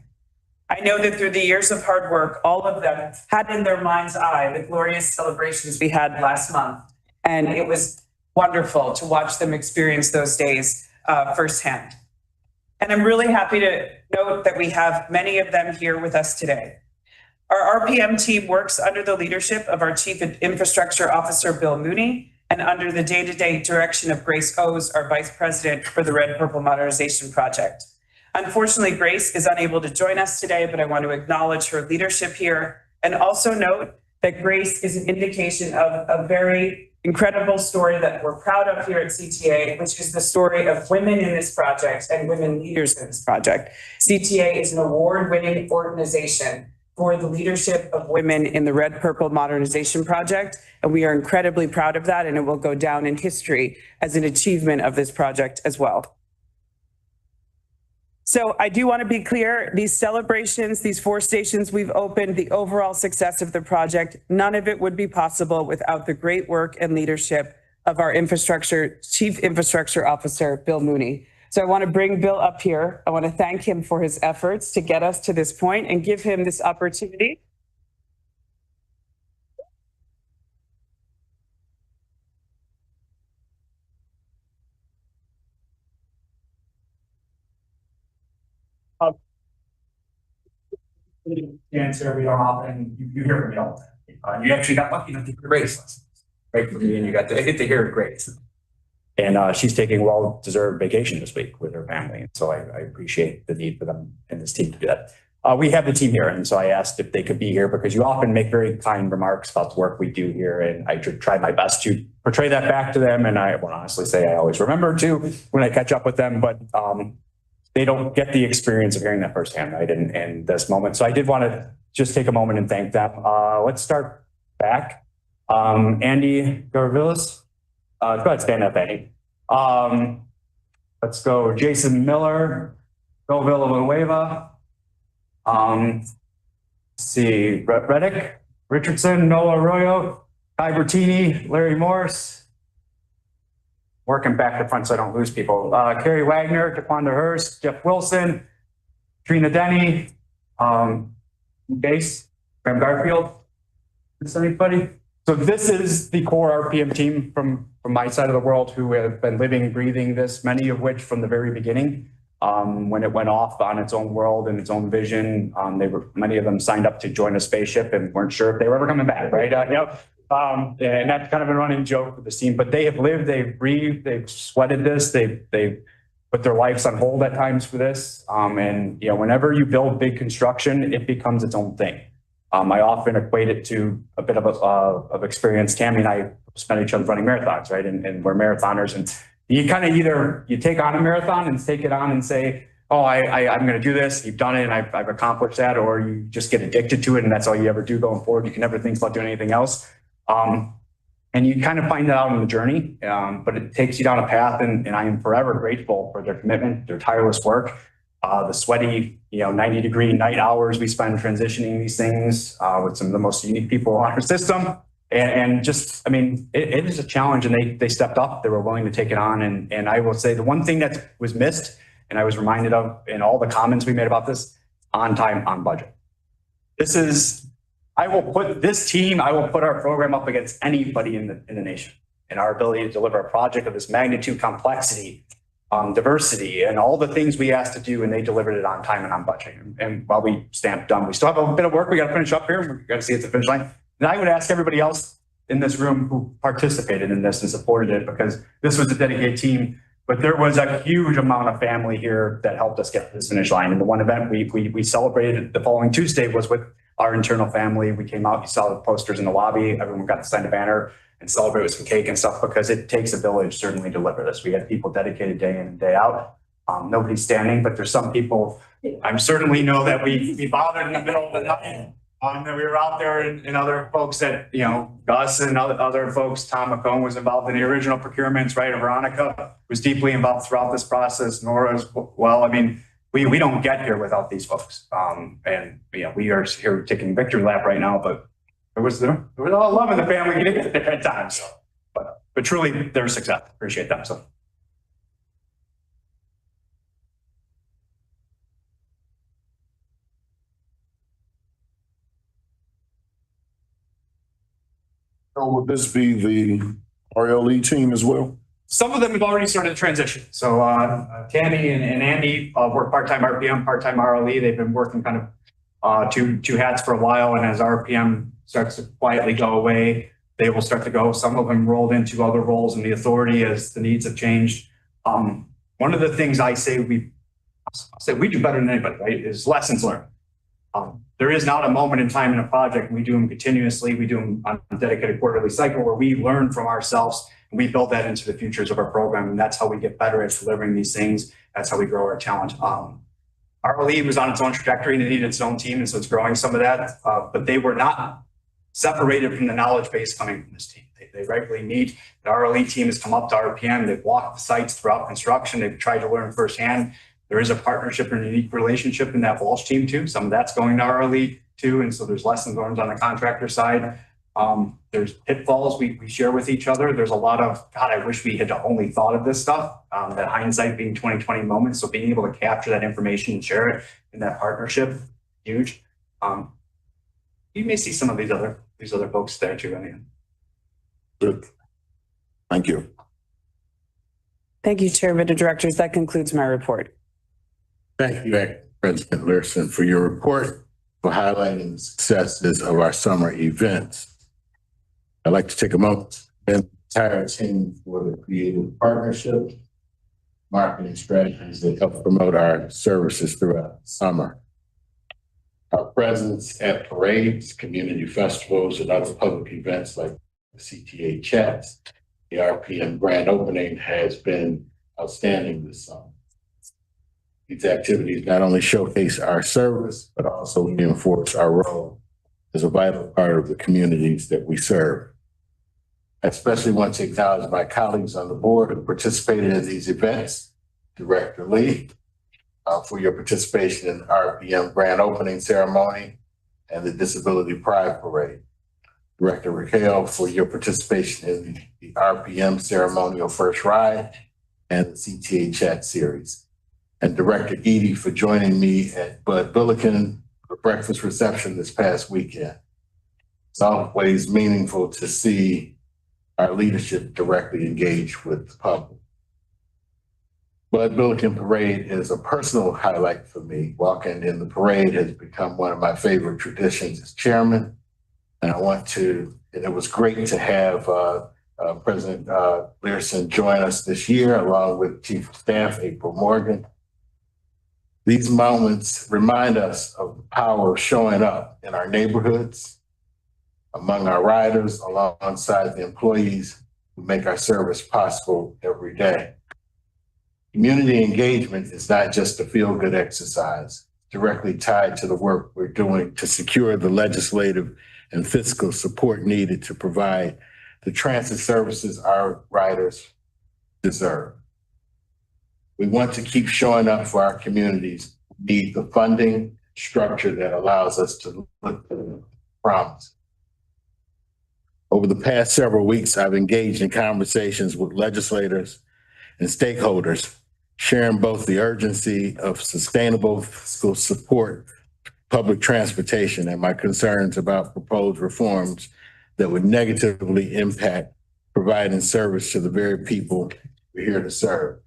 Speaker 8: I know that through the years of hard work, all of them had in their mind's eye the glorious celebrations we had last month. And it was wonderful to watch them experience those days firsthand. And I'm really happy to note that we have many of them here with us today. Our RPM team works under the leadership of our Chief Infrastructure Officer, Bill Mooney, and under the day-to-day direction of Grace O's, our Vice President for the Red Purple Modernization Project. Unfortunately, Grace is unable to join us today, but I want to acknowledge her leadership here and also note that Grace is an indication of a very incredible story that we're proud of here at CTA, which is the story of women in this project and women leaders in this project. CTA is an award-winning organization for the leadership of women in the Red Purple Modernization Project, and we are incredibly proud of that, and it will go down in history as an achievement of this project as well. So I do want to be clear, these celebrations, these 4 stations we've opened, the overall success of the project, none of it would be possible without the great work and leadership of our Chief Infrastructure Officer, Bill Mooney. So I want to bring Bill up here. I want to thank him for his efforts to get us to this point and give him this opportunity.
Speaker 2: Answer every often, you hear from me all the time. You actually got lucky enough to hear Grace lessons, right? And you got to get to hear Grace. And she's taking a well-deserved vacation this week with her family. And so I appreciate the need for them and this team to do that. We have the team here. And so I asked if they could be here because you often make very kind remarks about the work we do here. And I try my best to portray that back to them. And I will honestly say I always remember to when I catch up with them. But they don't get the experience of hearing that firsthand, right? And this moment. So I did want to just take a moment and thank them. Let's start back. Andy Garvilis. Go ahead, stand up, Andy. Let's go. Jason Miller, Bill Villanueva. Let's see, Reddick, Richardson, Noah Arroyo, Kai Bertini, Larry Morse. Working back to front so I don't lose people. Carrie Wagner, Jaquanda Hurst, Jeff Wilson, Trina Denny, Base, Graham Garfield. Is anybody? So this is the core RPM team from my side of the world who have been living and breathing this, many of which from the very beginning, when it went off on its own world and its own vision, many of them signed up to join a spaceship and weren't sure if they were ever coming back, right? And that's kind of a running joke with the team, but they have lived, they've breathed, they've sweated this, they've put their lives on hold at times for this. And whenever you build big construction, it becomes its own thing. I often equate it to a bit of experience. Tammy and I spent each other running marathons, right? And we're marathoners, and you kind of either you take on a marathon and take it on and say, oh, I'm going to do this. You've done it and I've accomplished that, or you just get addicted to it and that's all you ever do going forward. You can never think about doing anything else. And you kind of find that out on the journey, but it takes you down a path, and I am forever grateful for their commitment, their tireless work, the sweaty, 90-degree night hours we spend transitioning these things with some of the most unique people on our system. And just, it is a challenge, and they stepped up. They were willing to take it on. And I will say the one thing that was missed, and I was reminded of in all the comments we made about this, on time, on budget. I will put our program up against anybody in the nation. And our ability to deliver a project of this magnitude, complexity, diversity, and all the things we asked to do, and they delivered it on time and on budget. And while we stamped done, we still have a bit of work we got to finish up here. We got to see it's the finish line. And I would ask everybody else in this room who participated in this and supported it, because this was a dedicated team, but there was a huge amount of family here that helped us get to this finish line. And the one event we celebrated the following Tuesday was with our internal family. We came out, you saw the posters in the lobby, everyone got to sign a banner and celebrate with some cake and stuff, because it takes a village certainly to deliver this. We had people dedicated day in and day out. Nobody's standing, but there's some people, I certainly know that we bothered in the middle of the night. That we were out there, and other folks that, Gus and other folks, Tom McComb was involved in the original procurements, right? Veronica was deeply involved throughout this process. Nora as well. I mean, we don't get here without these folks. And we are here taking victory lap right now, but there was a lot of love in the family getting it there at times. So, but truly their success. Appreciate them. So.
Speaker 1: So would this be the RLE team as well?
Speaker 2: Some of them have already started to transition. So Tammy and Andy work part-time RPM, part-time RLE. They've been working kind of two hats for a while. And as RPM starts to quietly go away, they will start to go. Some of them rolled into other roles in the authority as the needs have changed. One of the things I say we do better than anybody, right, is lessons learned. There is not a moment in time in a project. We do them continuously. We do them on a dedicated quarterly cycle where we learn from ourselves and we build that into the futures of our program. And that's how we get better at delivering these things. That's how we grow our talent. RLE was on its own trajectory and it needed its own team. And so it's growing some of that, but they were not separated from the knowledge base coming from this team. They regularly meet. The RLE team has come up to RPM. They've walked the sites throughout construction. They've tried to learn firsthand. There is a partnership and a unique relationship in that Walsh team too. Some of that's going to RLE too. And so there's lessons learned on the contractor side. There's pitfalls we share with each other. There's a lot of, God, I wish we had only thought of this stuff, that hindsight being 2020 moments. So being able to capture that information and share it in that partnership, huge. You may see some of these other folks there too. I mean.
Speaker 1: Good. Thank you.
Speaker 8: Thank you, Chairman and Directors. That concludes my report.
Speaker 6: Thank you, Acting President Learson, for your report, for highlighting the successes of our summer events. I'd like to take a moment to thank the entire team for the creative partnership, marketing strategies that help promote our services throughout the summer. Our presence at parades, community festivals, and other public events like the CTA Chats, the RPM grand opening has been outstanding this summer. These activities not only showcase our service, but also reinforce our role as a vital part of the communities that we serve. I especially want to acknowledge my colleagues on the board who participated in these events, Director Lee, for your participation in the RPM grand opening ceremony and the Disability Pride Parade. Director Raquel, for your participation in the RPM ceremonial first ride and the CTA Chat series. And Director Edie for joining me at Bud Billiken for breakfast reception this past weekend. It's always meaningful to see our leadership directly engage with the public. Bud Billiken Parade is a personal highlight for me. Walking in the parade has become one of my favorite traditions as chairman. And it was great to have President Learson join us this year, along with Chief of Staff April Morgan. These moments remind us of the power of showing up in our neighborhoods, among our riders, alongside the employees who make our service possible every day. Community engagement is not just a feel-good exercise, directly tied to the work we're doing to secure the legislative and fiscal support needed to provide the transit services our riders deserve. We want to keep showing up for our communities. We need the funding structure that allows us to look to the promise. Over the past several weeks, I've engaged in conversations with legislators and stakeholders, sharing both the urgency of sustainable fiscal support public transportation and my concerns about proposed reforms that would negatively impact providing service to the very people we're here to serve.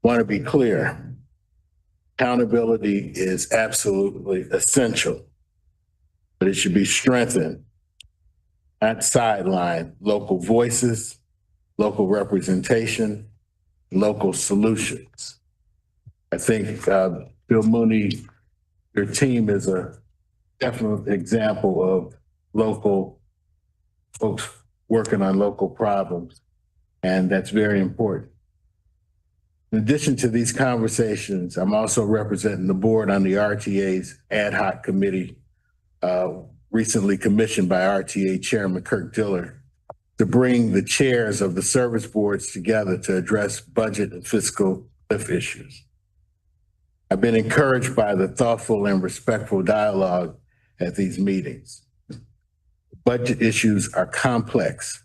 Speaker 6: Want to be clear, accountability is absolutely essential, but it should be strengthened, not sidelined. Local voices, local representation, local solutions. I think Bill Mooney, your team is a definite example of local folks working on local problems, and that's very important. In addition to these conversations, I'm also representing the board on the RTA's ad hoc committee, recently commissioned by RTA Chairman Kirk Diller, to bring the chairs of the service boards together to address budget and fiscal cliff issues. I've been encouraged by the thoughtful and respectful dialogue at these meetings. Budget issues are complex,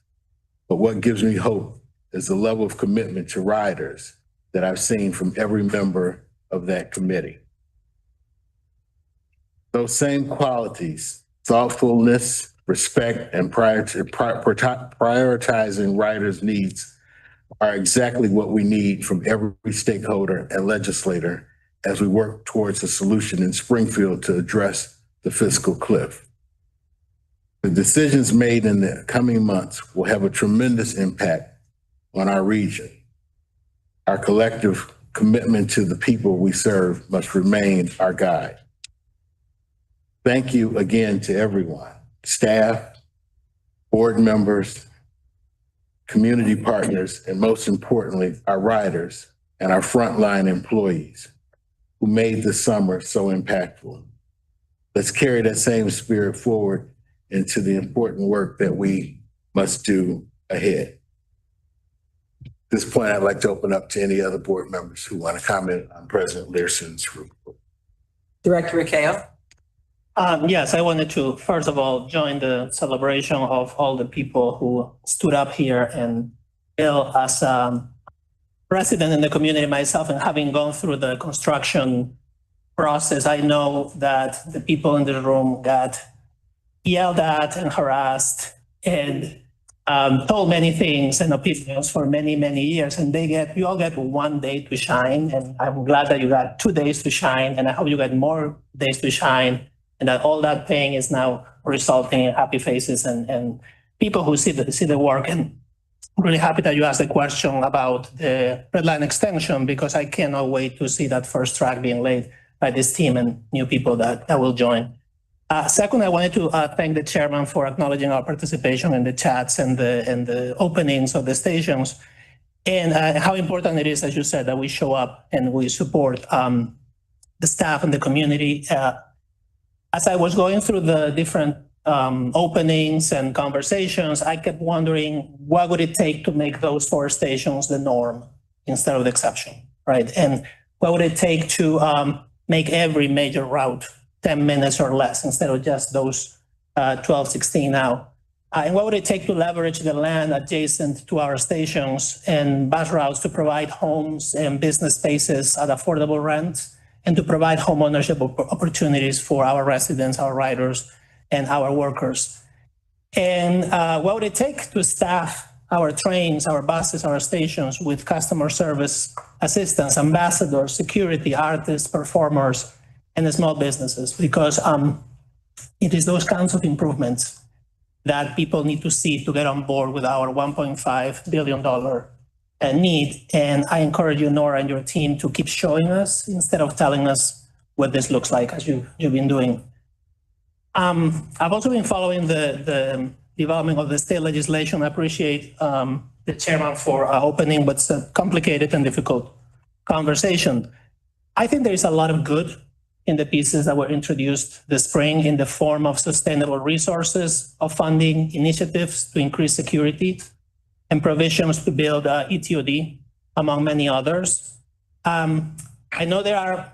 Speaker 6: but what gives me hope is the level of commitment to riders that I've seen from every member of that committee. Those same qualities, thoughtfulness, respect, and prioritizing riders' needs are exactly what we need from every stakeholder and legislator as we work towards a solution in Springfield to address the fiscal cliff. The decisions made in the coming months will have a tremendous impact on our region. Our collective commitment to the people we serve must remain our guide. Thank you again to everyone, staff, board members, community partners, and most importantly, our riders and our frontline employees who made this summer so impactful. Let's carry that same spirit forward into the important work that we must do ahead. At this point, I'd like to open up to any other board members who want to comment on President Learson's report.
Speaker 3: Director Ricao.
Speaker 10: Yes, I wanted to, first of all, join the celebration of all the people who stood up here, and Bill, as a resident in the community myself and having gone through the construction process, I know that the people in the room got yelled at and harassed and told many things and opinions for many, many years. And you all get one day to shine. And I'm glad that you got 2 days to shine. And I hope you get more days to shine, and that all that pain is now resulting in happy faces and people who see the work. And I'm really happy that you asked the question about the red line extension, because I cannot wait to see that first track being laid by this team and new people that will join. Second, I wanted to thank the chairman for acknowledging our participation in the chats and the openings of the stations, and how important it is, as you said, that we show up and we support the staff and the community. As I was going through the different openings and conversations, I kept wondering, what would it take to make those 4 stations the norm instead of the exception, right? And what would it take to make every major route 10 minutes or less instead of just those 12, 16 now? And what would it take to leverage the land adjacent to our stations and bus routes to provide homes and business spaces at affordable rents, and to provide home ownership opportunities for our residents, our riders, and our workers? And what would it take to staff our trains, our buses, our stations with customer service assistants, ambassadors, security, artists, performers, and the small businesses? Because it is those kinds of improvements that people need to see to get on board with our $1.5 billion need. And I encourage you, Nora, and your team to keep showing us instead of telling us what this looks like, as you've been doing. I've also been following the development of the state legislation. I appreciate the chairman for opening what's a complicated and difficult conversation. I think there is a lot of good in the pieces that were introduced this spring in the form of sustainable resources, of funding initiatives to increase security, and provisions to build ETOD, among many others. I know there are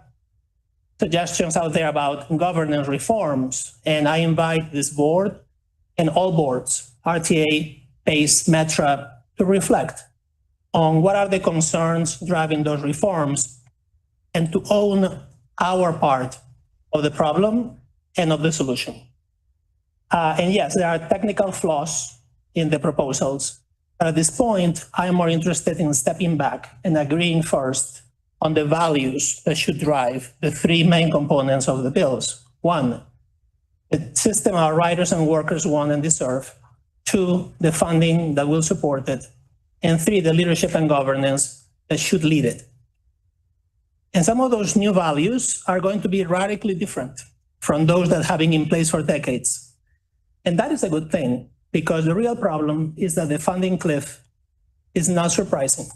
Speaker 10: suggestions out there about governance reforms, and I invite this board and all boards, RTA, PACE, METRA, to reflect on what are the concerns driving those reforms and to own our part of the problem and of the solution. And yes, there are technical flaws in the proposals. But at this point, I am more interested in stepping back and agreeing first on the values that should drive the three main components of the bills. One, the system our riders and workers want and deserve. Two, the funding that will support it. And three, the leadership and governance that should lead it. And some of those new values are going to be radically different from those that have been in place for decades. And that is a good thing, because the real problem is that the funding cliff is not surprising.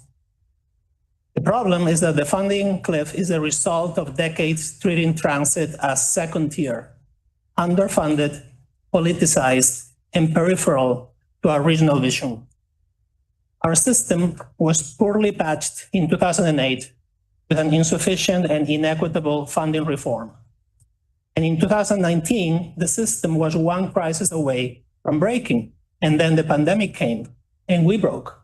Speaker 10: The problem is that the funding cliff is a result of decades treating transit as second tier, underfunded, politicized, and peripheral to our regional vision. Our system was poorly patched in 2008 with an insufficient and inequitable funding reform. And in 2019, the system was one crisis away from breaking. And then the pandemic came and we broke.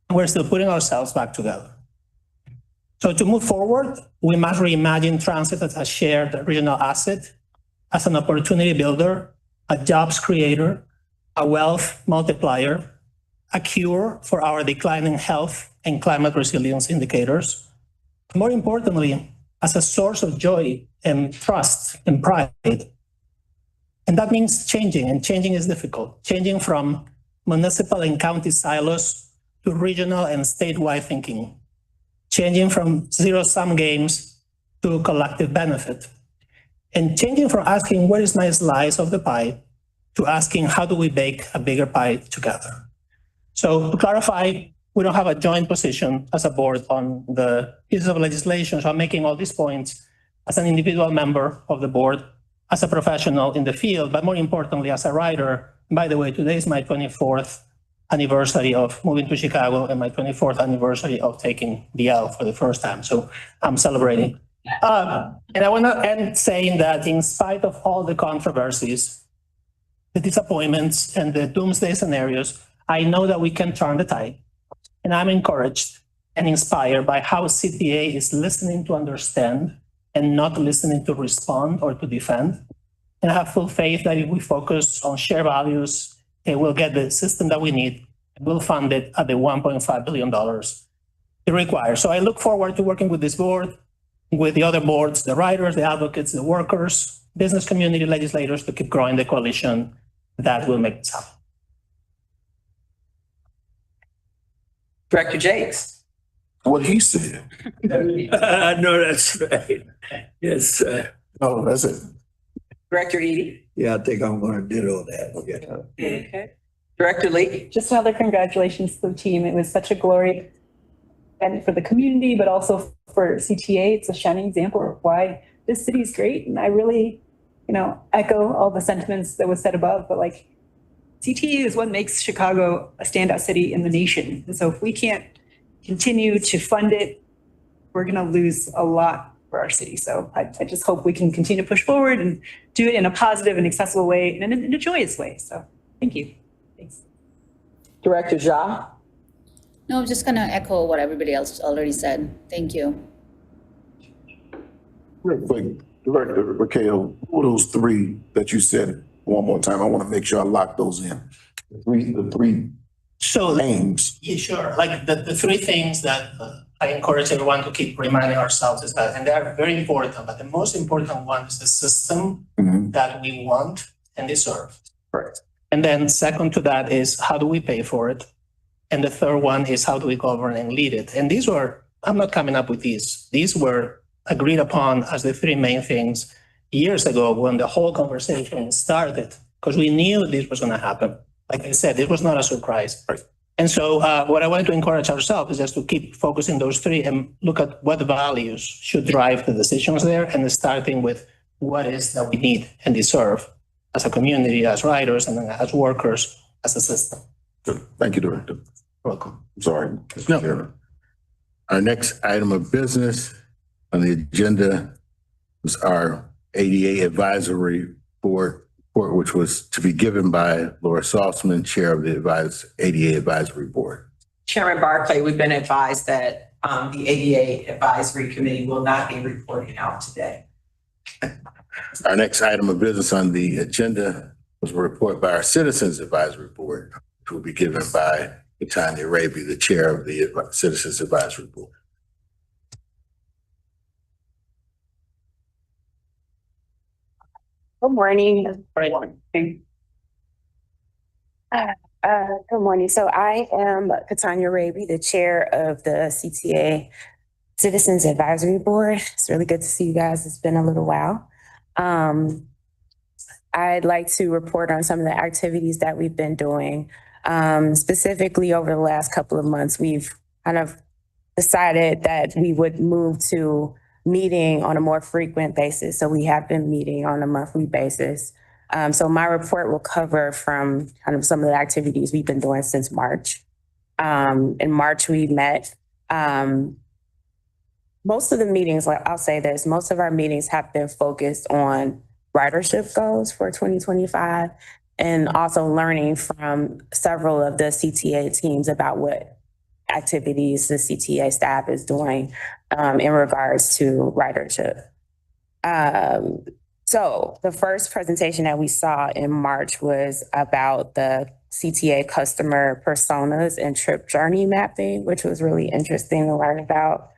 Speaker 10: We're still putting ourselves back together. So to move forward, we must reimagine transit as a shared regional asset, as an opportunity builder, a jobs creator, a wealth multiplier, a cure for our declining health and climate resilience indicators. More importantly, as a source of joy and trust and pride. And that means changing, and changing is difficult. Changing from municipal and county silos to regional and statewide thinking. Changing from zero-sum games to collective benefit. And changing from asking, where is my slice of the pie, to asking, how do we bake a bigger pie together? So to clarify, we don't have a joint position as a board on the pieces of legislation. So I'm making all these points as an individual member of the board, as a professional in the field, but more importantly, as a writer. By the way, today is my 24th anniversary of moving to Chicago and my 24th anniversary of taking the L for the first time. So I'm celebrating. And I want to end saying that in spite of all the controversies, the disappointments and the doomsday scenarios, I know that we can turn the tide. And I'm encouraged and inspired by how CTA is listening to understand and not listening to respond or to defend. And I have full faith that if we focus on shared values, we'll get the system that we need. We'll fund it at the $1.5 billion it requires. So I look forward to working with this board, with the other boards, the writers, the advocates, the workers, business community, legislators, to keep growing the coalition that will make this happen.
Speaker 3: Director Jakes.
Speaker 1: What he said.
Speaker 4: No, that's right. Yes.
Speaker 1: Oh, that's it.
Speaker 3: Director Eady.
Speaker 4: Yeah, I think I'm going to ditto that. Yeah.
Speaker 3: Okay. Director Lee.
Speaker 11: Just another congratulations to the team. It was such a glory and for the community, but also for CTA. It's a shining example of why this city is great. And I really, echo all the sentiments that was said above, but like CTA is what makes Chicago a standout city in the nation. And so if we can't continue to fund it, we're going to lose a lot for our city. So I just hope we can continue to push forward and do it in a positive and accessible way and in a joyous way. So thank you. Thanks.
Speaker 3: Director Ja.
Speaker 5: No, I'm just going to echo what everybody else already said. Thank you.
Speaker 1: Real quick, Director Raquel, who are those three that you said one more time? I want to make sure I lock those in. The three
Speaker 10: So
Speaker 1: names.
Speaker 10: yeah, sure. Like the three things that I encourage everyone to keep reminding ourselves is that, and they are very important, but the most important one is the system that we want and deserve.
Speaker 1: Right.
Speaker 10: And then second to that is how do we pay for it? And the third one is how do we govern and lead it? And these were, I'm not coming up with these. These were agreed upon as the three main things years ago when the whole conversation started, because we knew this was going to happen. Like I said, it was not a surprise.
Speaker 1: Right.
Speaker 10: And so what I wanted to encourage ourselves is just to keep focusing those three and look at what values should drive the decisions there, and starting with what is that we need and deserve as a community, as writers, and as workers, as a system.
Speaker 1: Good. Thank you, Director.
Speaker 10: Welcome.
Speaker 1: I'm sorry.
Speaker 6: No.
Speaker 1: Chairman.
Speaker 6: Our next item of business on the agenda was our ADA Advisory Board report, which was to be given by Laura Saltzman, Chair of the ADA Advisory Board.
Speaker 3: Chairman Barclay, we've been advised that the ADA Advisory Committee will not be reporting out today.
Speaker 6: Our next item of business on the agenda was a report by our Citizens Advisory Board, which will be given by Tanya Raby, the chair of the Citizens Advisory Board.
Speaker 12: Good morning. Good morning. So I am Tanya Raby, the chair of the CTA Citizens Advisory Board. It's really good to see you guys. It's been a little while. I'd like to report on some of the activities that we've been doing. Specifically over the last couple of months, we've kind of decided that we would move to meeting on a more frequent basis. So we have been meeting on a monthly basis. So my report will cover from kind of some of the activities we've been doing since March. In March, we met. Most of the meetings, I'll say this, most of our meetings have been focused on ridership goals for 2025 and also learning from several of the CTA teams about what activities the CTA staff is doing in regards to ridership. So the first presentation that we saw in March was about the CTA customer personas and trip journey mapping, which was really interesting to learn about.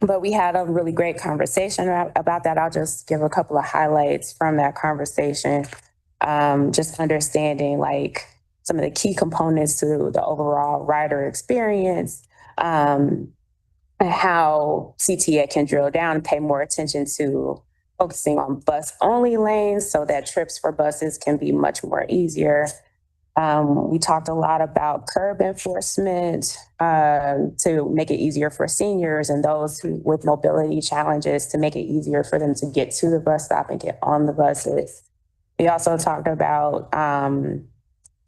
Speaker 12: But we had a really great conversation about that. I'll just give a couple of highlights from that conversation. Just understanding like some of the key components to the overall rider experience, and how CTA can drill down and pay more attention to focusing on bus-only lanes so that trips for buses can be much more easier. We talked a lot about curb enforcement to make it easier for seniors and those with mobility challenges to make it easier for them to get to the bus stop and get on the buses. We also talked about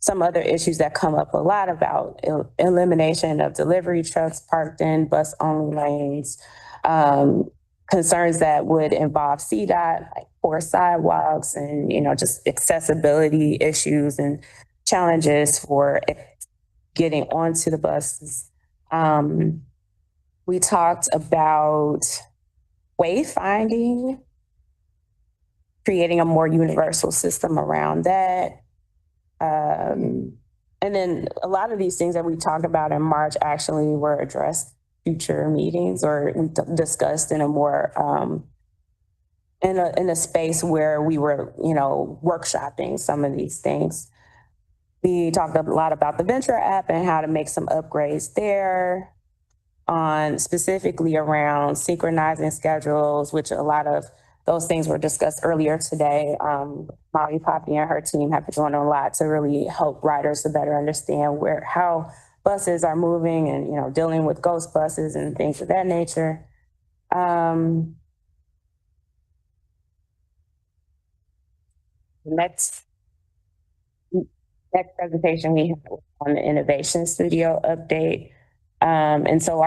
Speaker 12: some other issues that come up a lot about elimination of delivery trucks parked in bus-only lanes, concerns that would involve CDOT, like poor sidewalks and, just accessibility issues and challenges for getting onto the buses. We talked about wayfinding, creating a more universal system around that. And then a lot of these things that we talked about in March actually were addressed future meetings or discussed in a more in a space where we were, workshopping some of these things. We talked a lot about the Venture app and how to make some upgrades there, on specifically around synchronizing schedules, which a lot of those things were discussed earlier today. Molly Poppy and her team have been doing a lot to really help riders to better understand how buses are moving and, dealing with ghost buses and things of that nature. Next presentation we have on the Innovation Studio update. And so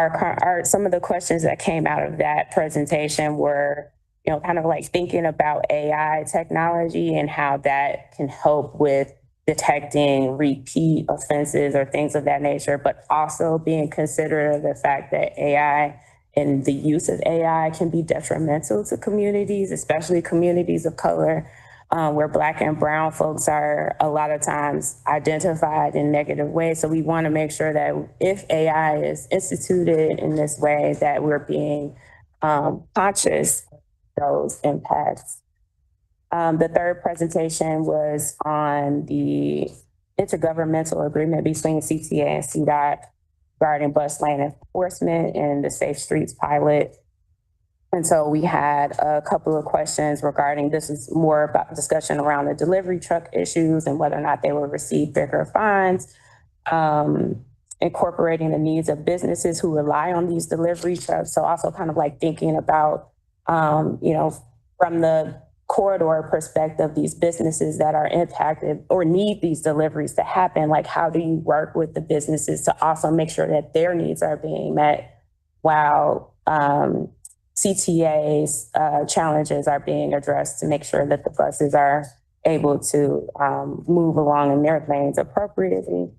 Speaker 12: some of the questions that came out of that presentation were, kind of like thinking about AI technology and how that can help with detecting repeat offenses or things of that nature, but also being considerate of the fact that AI and the use of AI can be detrimental to communities, especially communities of color, where Black and Brown folks are a lot of times identified in negative ways. So we want to make sure that if AI is instituted in this way, that we're being conscious of those impacts. The third presentation was on the intergovernmental agreement between CTA and CDOT regarding bus lane enforcement and the Safe Streets pilot. And so we had a couple of questions regarding, this is more about discussion around the delivery truck issues and whether or not they will receive bigger fines, incorporating the needs of businesses who rely on these delivery trucks. So also kind of like thinking about, from the corridor perspective, these businesses that are impacted or need these deliveries to happen, like how do you work with the businesses to also make sure that their needs are being met while CTA's challenges are being addressed to make sure that the buses are able to move along in their lanes appropriately.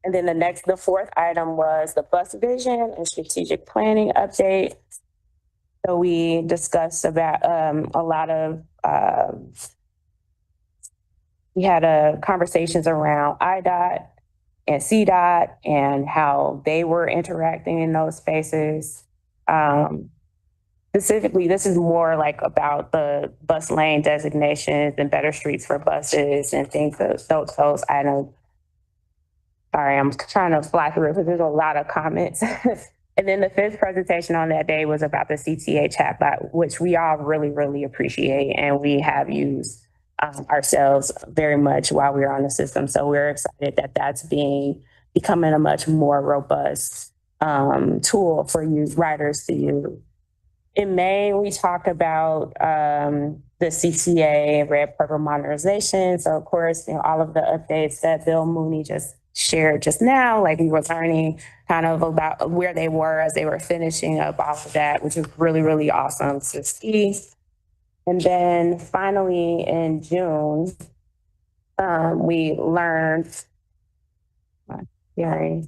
Speaker 12: And then the fourth item was the bus vision and strategic planning update. So we discussed about a lot of, we had conversations around IDOT and CDOT and how they were interacting in those spaces. Specifically, this is more like about the bus lane designations and better streets for buses and things, those items. Sorry, I'm trying to fly through it because there's a lot of comments. And then the fifth presentation on that day was about the CTA chatbot, which we all really, really appreciate. And we have used ourselves very much while we were on the system. So we're excited that that's becoming a much more robust tool for riders to use. In May, we talked about the CTA red purple modernization. So of course, all of the updates that Bill Mooney just shared just now, like we were learning kind of about where they were as they were finishing up all of that, which is really, really awesome to see. And then finally in June, we learned, we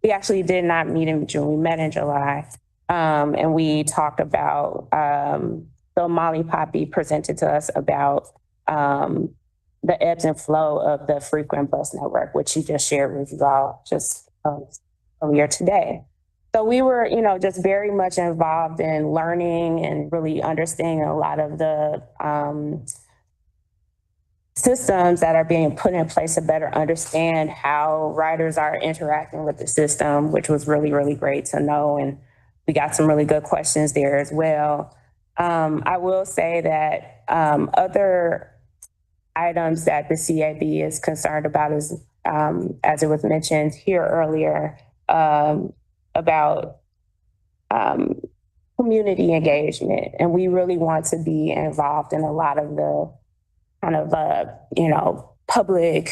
Speaker 12: actually did not meet in June, we met in July. And we talked about, Bill Molly Poppy presented to us about the ebbs and flow of the frequent bus network, which he just shared with you all just earlier today. So we were, just very much involved in learning and really understanding a lot of the systems that are being put in place to better understand how riders are interacting with the system, which was really, really great to know. And we got some really good questions there as well. I will say that other items that the CAB is concerned about is, as it was mentioned here earlier, about community engagement. And we really want to be involved in a lot of the kind of, public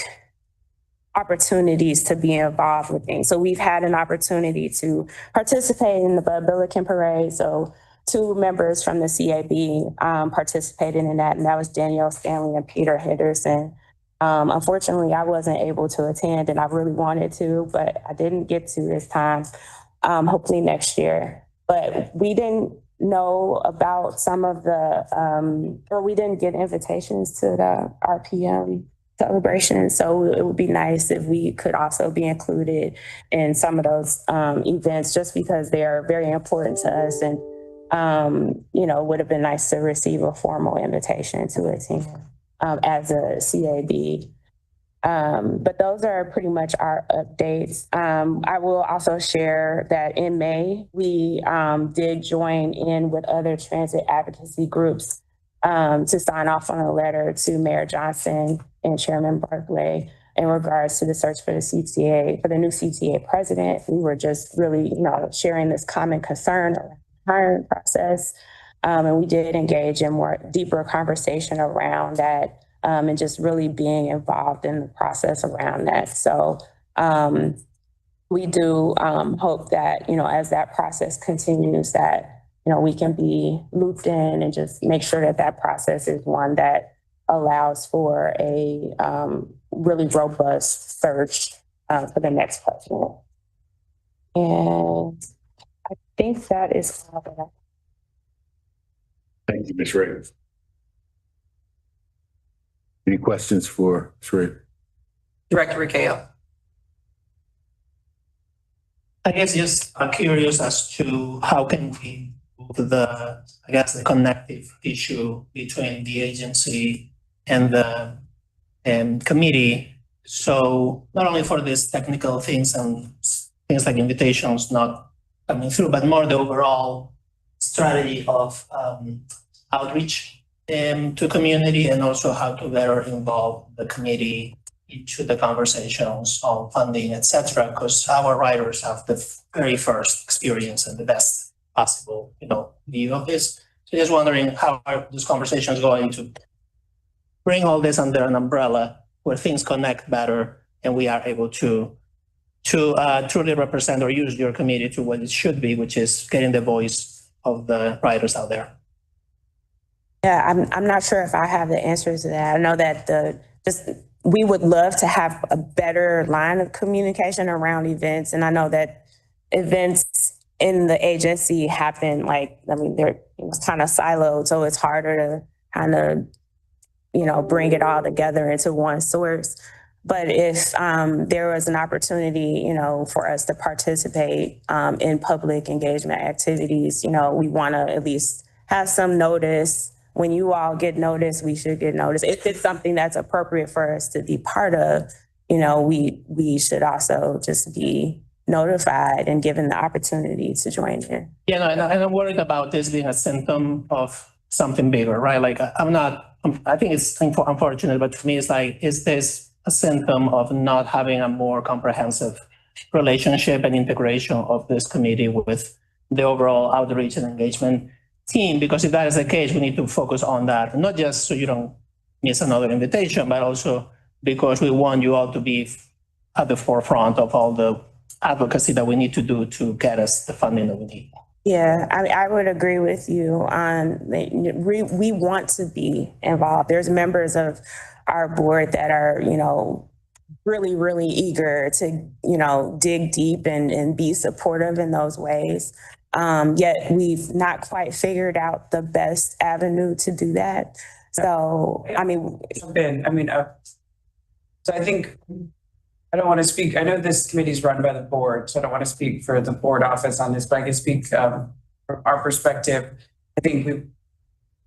Speaker 12: opportunities to be involved with things. So we've had an opportunity to participate in the Bud Billiken Parade. So 2 members from the CAB participated in that, and that was Danielle Stanley and Peter Henderson. Unfortunately, I wasn't able to attend, and I really wanted to, but I didn't get to this time. Hopefully next year. But we didn't know about some of the, or we didn't get invitations to the RPM celebration. So it would be nice if we could also be included in some of those events, just because they are very important to us. And would have been nice to receive a formal invitation to attend as a CAB. But those are pretty much our updates. I will also share that in May, we did join in with other transit advocacy groups to sign off on a letter to Mayor Johnson and Chairman Barclay in regards to the search for the CTA, for the new CTA president. We were just really, sharing this common concern around the hiring process. And we did engage in more deeper conversation around that. And just really being involved in the process around that. So we do hope that, as that process continues, that, we can be looped in and just make sure that that process is one that allows for a really robust search for the next president. And I think that is all that
Speaker 6: Thank you, Ms. Ravens. Any questions for Sri?
Speaker 3: Director Ricao.
Speaker 10: I guess just curious as to how can we move the connective tissue between the agency and the committee. So not only for these technical things and things like invitations not coming through, but more the overall strategy of outreach to community, and also how to better involve the committee into the conversations on funding, et cetera, because our writers have the very first experience and the best possible, view of this. So just wondering how are these conversations going to bring all this under an umbrella where things connect better and we are able to truly represent or use your committee to what it should be, which is getting the voice of the writers out there.
Speaker 12: Yeah, I'm not sure if I have the answers to that. I know that we would love to have a better line of communication around events. And I know that, events in the agency happen, like, I mean, they're kind of siloed, so it's harder to kind of, bring it all together into one source. But if there was an opportunity, for us to participate in public engagement activities, we want to at least have some notice. When you all get notice, we should get notice. If it's something that's appropriate for us to be part of, we should also just be notified and given the opportunity to join in.
Speaker 10: Yeah, no, and I'm worried about this being a symptom of something bigger, right? Like, I think it's unfortunate, but to me, it's like, is this a symptom of not having a more comprehensive relationship and integration of this committee with the overall outreach and engagement team? Because if that is the case, we need to focus on that, not just so you don't miss another invitation, but also because we want you all to be at the forefront of all the advocacy that we need to do to get us the funding that we need.
Speaker 12: Yeah, I would agree with you on, we want to be involved. There's members of our board that are, really, really eager to, dig deep and be supportive in those ways. Yet we've not quite figured out the best avenue to do that. So,
Speaker 8: So I think, I don't want to speak, I know this committee is run by the board, so I don't want to speak for the board office on this, but I can speak from our perspective. I think we've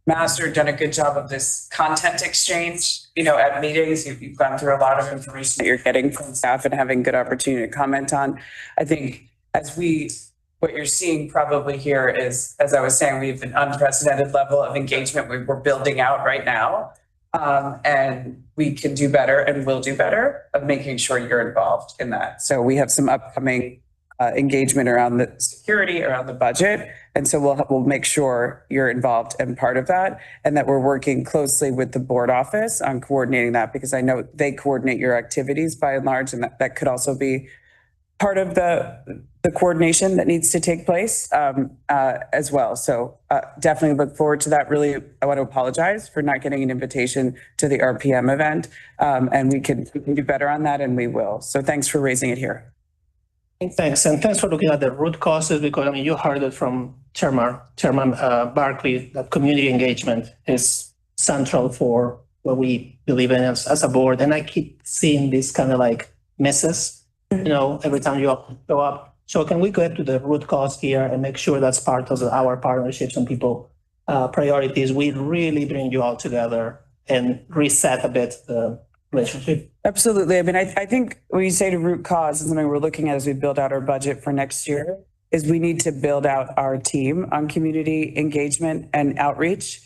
Speaker 8: done a good job of this content exchange, at meetings. You've gone through a lot of information that you're getting from staff and having good opportunity to comment on. I think what you're seeing probably here is, as I was saying, we have an unprecedented level of engagement we're building out right now. And we can do better and will do better of making sure you're involved in that. So we have some upcoming engagement around the security, around the budget. And so we'll make sure you're involved and part of that, and that we're working closely with the board office on coordinating that, because I know they coordinate your activities by and large, and that could also be part of the coordination that needs to take place as well. So definitely look forward to that. Really, I want to apologize for not getting an invitation to the RPM event. And we can do better on that, and we will. So thanks for raising it here.
Speaker 10: Thanks, and thanks for looking at the root causes, because you heard it from Chairman Barkley that community engagement is central for what we believe in as a board. And I keep seeing these kind of like misses, every time you go up. So can we get to the root cause here and make sure that's part of our partnerships and people priorities? We really bring you all together and reset a bit the relationship.
Speaker 8: Absolutely. I think when you say to root cause, and something we're looking at as we build out our budget for next year, is we need to build out our team on community engagement and outreach,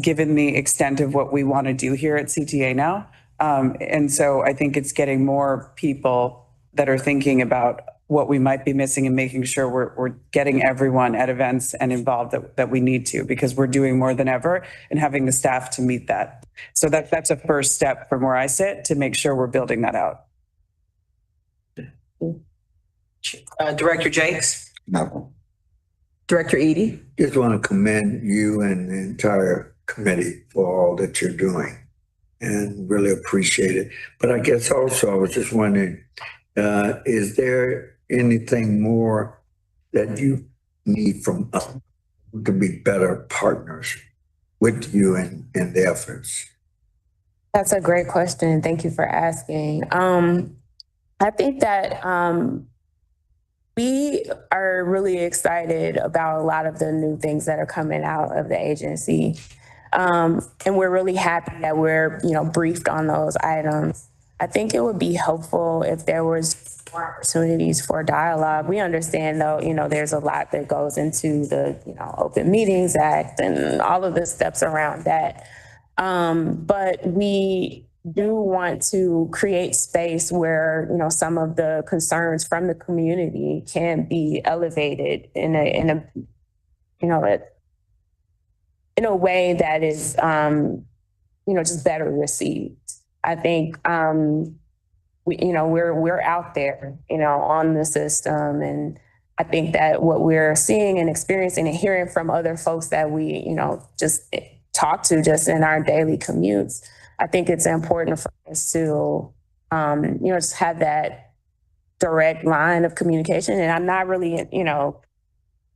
Speaker 8: given the extent of what we want to do here at CTA now. And so I think it's getting more people that are thinking about what we might be missing and making sure we're getting everyone at events and involved that we need to, because we're doing more than ever and having the staff to meet that. So that's a first step from where I sit to make sure we're building that out.
Speaker 3: Director Jakes?
Speaker 4: No.
Speaker 3: Director Eady?
Speaker 4: Just want to commend you and the entire committee for all that you're doing and really appreciate it. But I guess also I was just wondering, is there anything more that you need from us to be better partners with you in the efforts?
Speaker 12: That's a great question. Thank you for asking. I think that we are really excited about a lot of the new things that are coming out of the agency. And we're really happy that we're, briefed on those items. I think it would be helpful if there was more opportunities for dialogue. We understand, though, there's a lot that goes into the, Open Meetings Act and all of the steps around that. But we do want to create space where, some of the concerns from the community can be elevated in a way that is, just better received. I think, we're out there, on the system. And I think that what we're seeing and experiencing and hearing from other folks that we, just talk to just in our daily commutes, I think it's important for us to, just have that direct line of communication. And I'm not really, you know,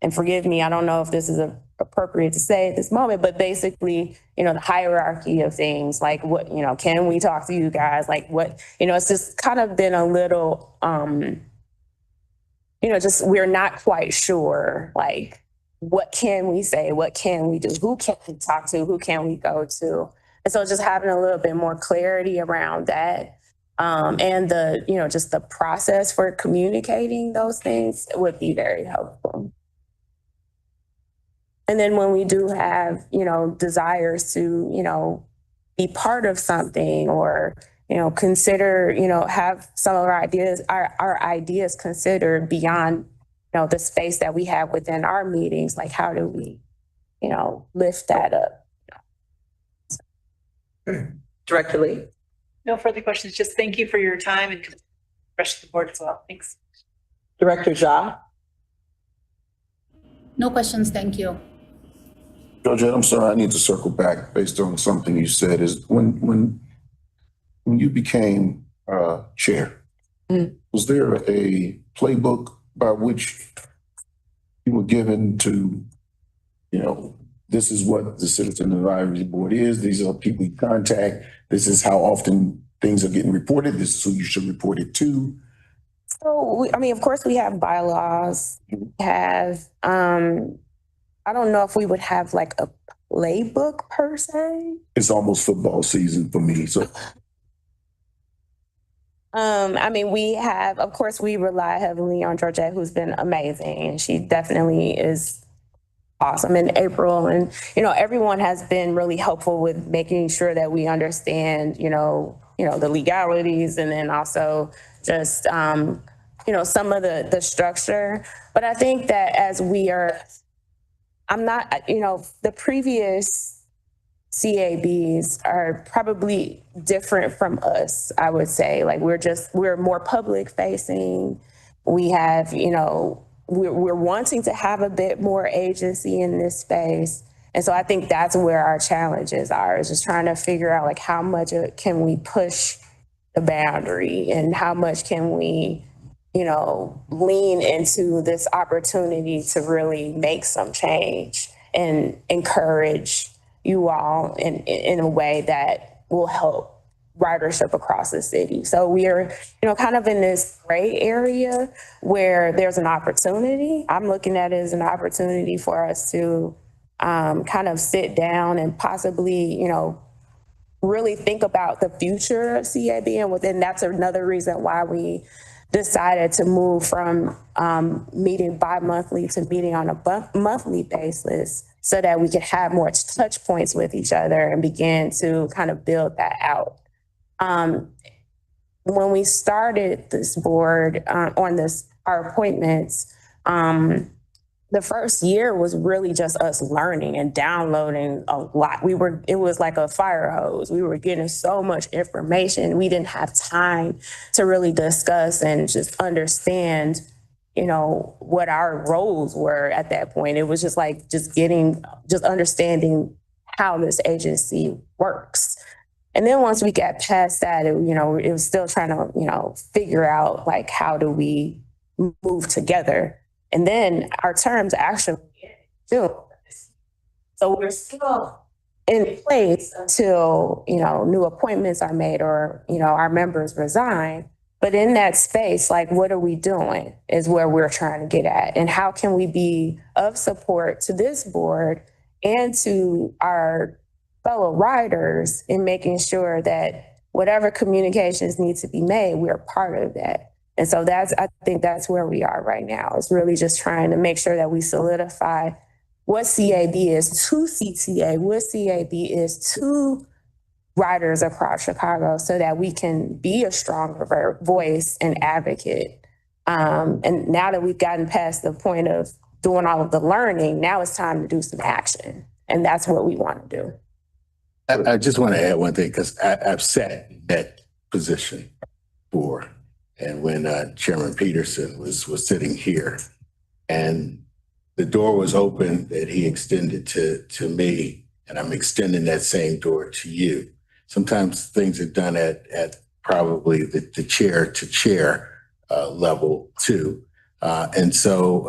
Speaker 12: and forgive me, I don't know if this is appropriate to say at this moment, but basically, you know, the hierarchy of things, like what, you know, can we talk to you guys? Like what, you know, it's just kind of been a little, you know, just we're not quite sure, like, what can we say? What can we do? Who can we talk to? Who can we go to? And so just having a little bit more clarity around that, and the, you know, just the process for communicating those things would be very helpful. And then when we do have, you know, desires to, you know, be part of something or, you know, consider, you know, have some of our ideas considered beyond, you know, the space that we have within our meetings, like how do we, you know, lift that up?
Speaker 3: Director Lee.
Speaker 11: No further questions. Just thank you for your time and the rest of the board as well. Thanks.
Speaker 3: Director Ja.
Speaker 5: No questions, thank you.
Speaker 1: Georgette, I'm sorry, I need to circle back based on something you said is when you became chair, was there a playbook by which you were given to, you know, this is what the Citizen Advisory Board is, these are people you contact, this is how often things are getting reported, this is who you should report it to?
Speaker 12: So, I mean, of course, we have bylaws, we have, I don't know if we would have like a playbook per se.
Speaker 1: It's almost football season for me, so.
Speaker 12: I mean, we have, of course, we rely heavily on Georgette, who's been amazing, and she definitely is awesome. In April, and you know, everyone has been really helpful with making sure that we understand, you know, the legalities, and then also just, you know, some of the structure. But I think that as we are, I'm not, you know, the previous CABs are probably different from us, I would say. Like we're more public facing. We have, you know, we're wanting to have a bit more agency in this space. And so I think that's where our challenges are, is just trying to figure out like how much can we push the boundary and how much can we, you know, lean into this opportunity to really make some change and encourage you all in a way that will help ridership across the city. So we are, you know, kind of in this gray area where there's an opportunity. I'm looking at it as an opportunity for us to kind of sit down and possibly, you know, really think about the future of CAB. And within that's another reason why we decided to move from meeting bi-monthly to meeting on a monthly basis so that we could have more touch points with each other and begin to kind of build that out. When we started this board on our appointments, the first year was really just us learning and downloading a lot. It was like a fire hose. We were getting so much information. We didn't have time to really discuss and just understand, you know, what our roles were at that point. It was just like just understanding how this agency works. And then once we got past that, it was still trying to, you know, figure out like how do we move together. And then our terms actually June. So we're still in place until, you know, new appointments are made or, you know, our members resign. But in that space, like, what are we doing is where we're trying to get at. And how can we be of support to this board and to our fellow riders in making sure that whatever communications need to be made, we're part of that. And so I think that's where we are right now. It's really just trying to make sure that we solidify what CAB is to CTA, what CAB is to riders across Chicago so that we can be a stronger voice and advocate. And now that we've gotten past the point of doing all of the learning, now it's time to do some action. And that's what we want to do.
Speaker 6: I just want to add one thing, because I've sat in that position before. And when Chairman Peterson was sitting here and the door was open that he extended to me, and I'm extending that same door to you. Sometimes things are done at probably the chair to chair level two. And so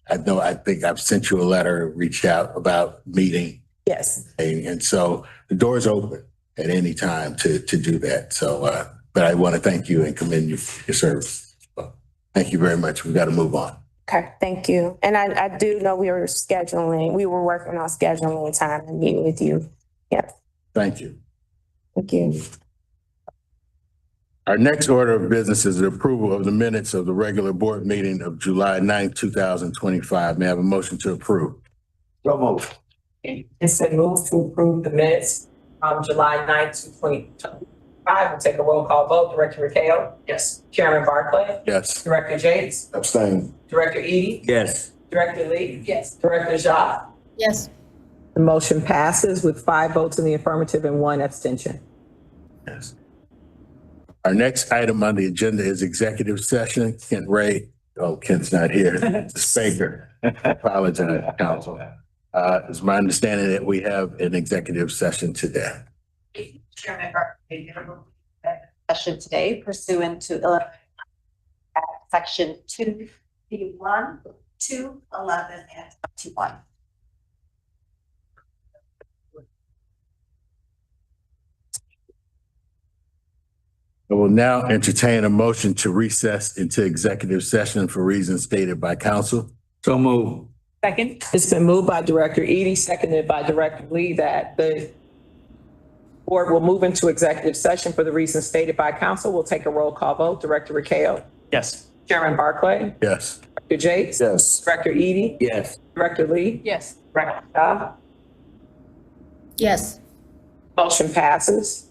Speaker 6: I think I've sent you a letter, reached out about meeting.
Speaker 3: Yes.
Speaker 6: And so the door's open at any time to do that. So, but I want to thank you and commend you for your service. So, thank you very much. We've got to move on.
Speaker 12: Okay, thank you. And I do know we were working on scheduling time and meeting with you. Yep.
Speaker 6: Thank you.
Speaker 12: Thank you.
Speaker 6: Our next order of business is the approval of the minutes of the regular board meeting of July 9th, 2025. May I have a motion to approve?
Speaker 4: So moved.
Speaker 3: It's been moved to approve the minutes from July 9th, 2025. We'll take a roll call vote. Director Rakeo? Yes. Chairman Barclay?
Speaker 6: Yes.
Speaker 3: Director James?
Speaker 1: Abstain.
Speaker 3: Director Eady?
Speaker 4: Yes.
Speaker 3: Director Lee? Yes. Director Ja?
Speaker 5: Yes.
Speaker 3: The motion passes with 5 votes in the affirmative and 1 abstention.
Speaker 6: Yes. Our next item on the agenda is executive session. Kent Ray, Kent's not here. The speaker. Apologize, counsel. It's my understanding that we have an executive session today.
Speaker 13: Chairman, session today pursuant to Illinois Section 2B1, 2, 11, and 21.
Speaker 6: I will now entertain a motion to recess into executive session for reasons stated by counsel.
Speaker 4: So moved.
Speaker 11: Second.
Speaker 3: It's been moved by Director Eady, seconded by Director Lee, that the board will move into executive session for the reasons stated by counsel. We'll take a roll call vote. Director Rakeo?
Speaker 6: Yes.
Speaker 3: Chairman Barclay?
Speaker 6: Yes.
Speaker 3: Director James?
Speaker 1: Yes.
Speaker 3: Director Eady?
Speaker 4: Yes.
Speaker 3: Director Lee?
Speaker 11: Yes.
Speaker 3: Director Ja?
Speaker 5: Yes.
Speaker 3: Motion passes.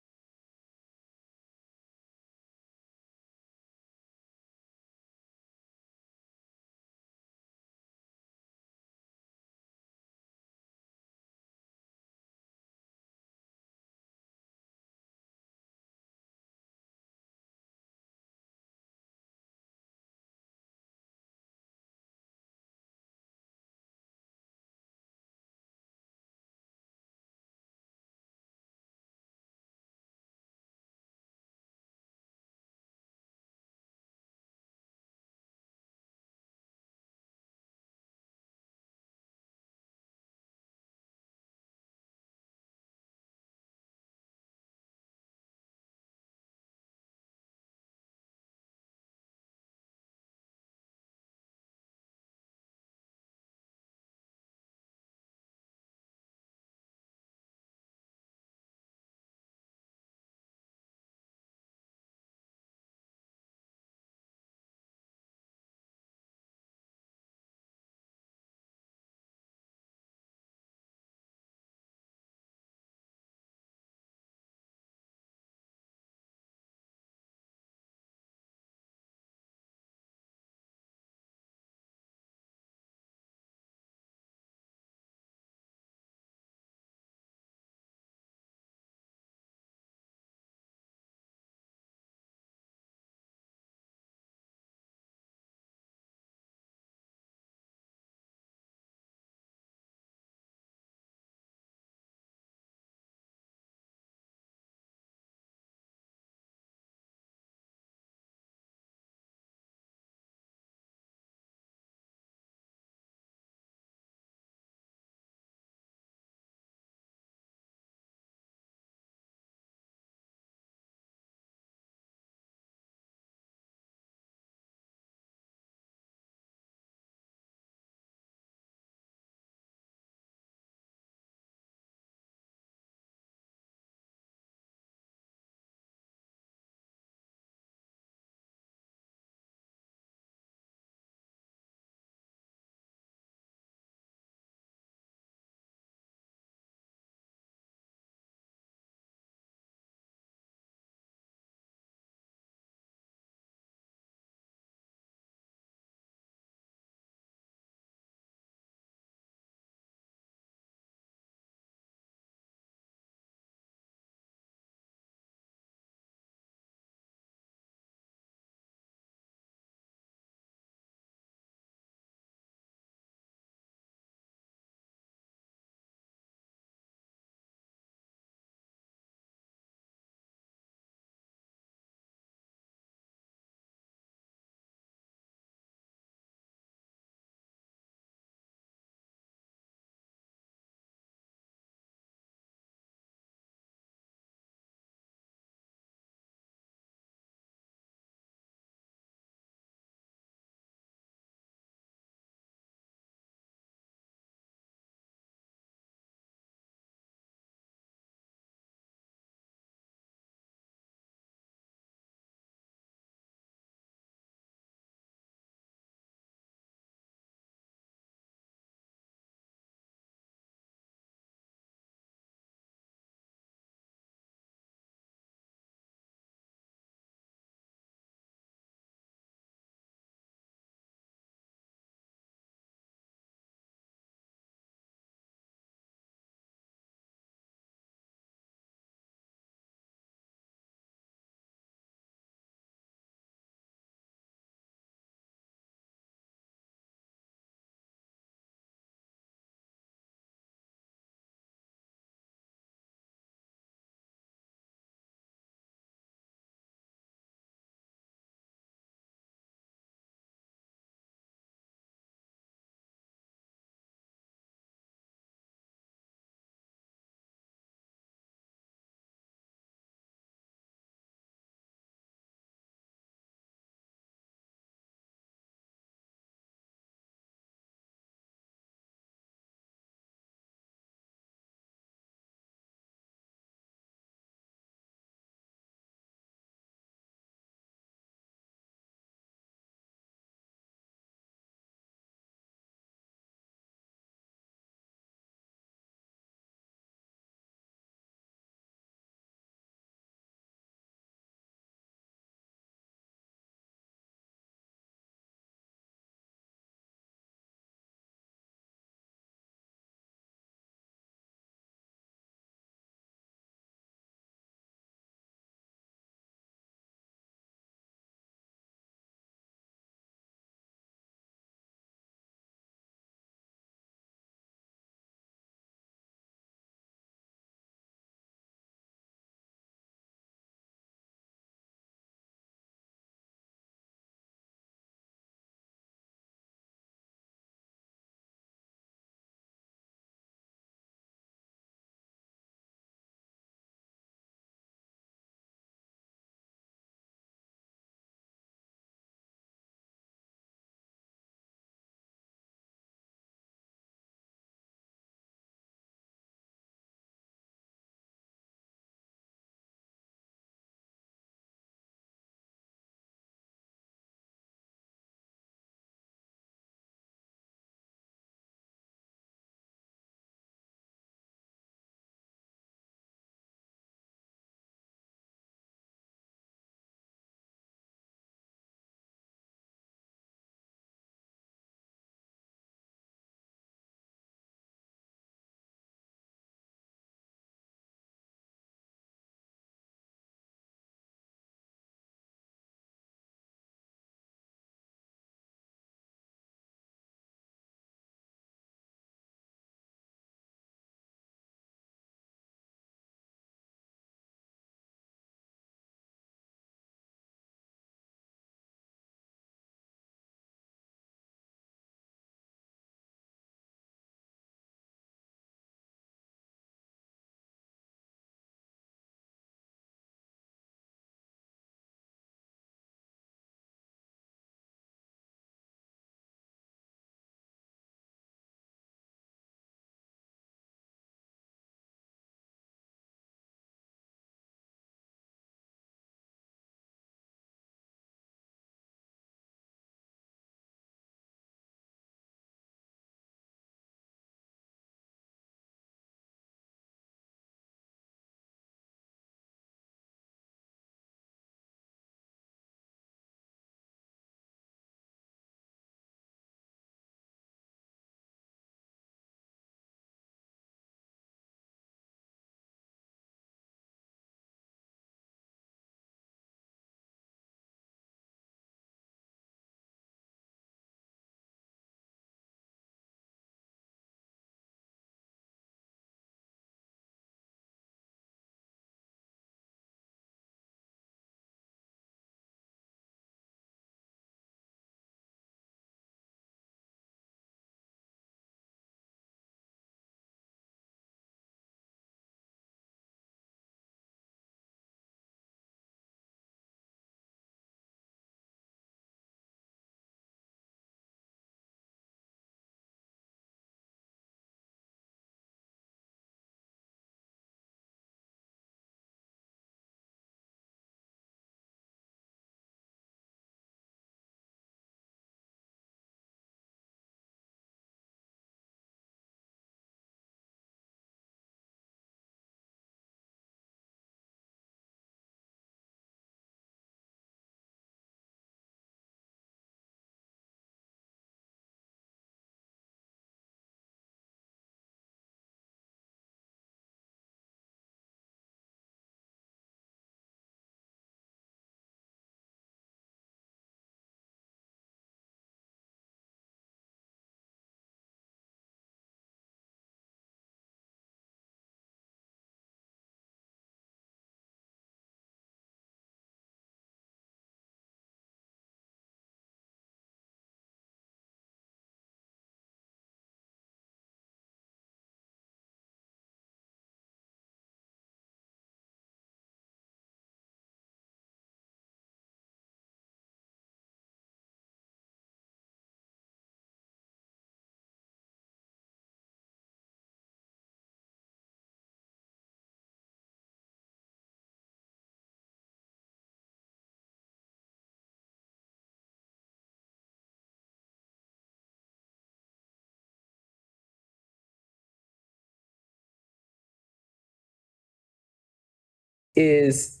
Speaker 3: is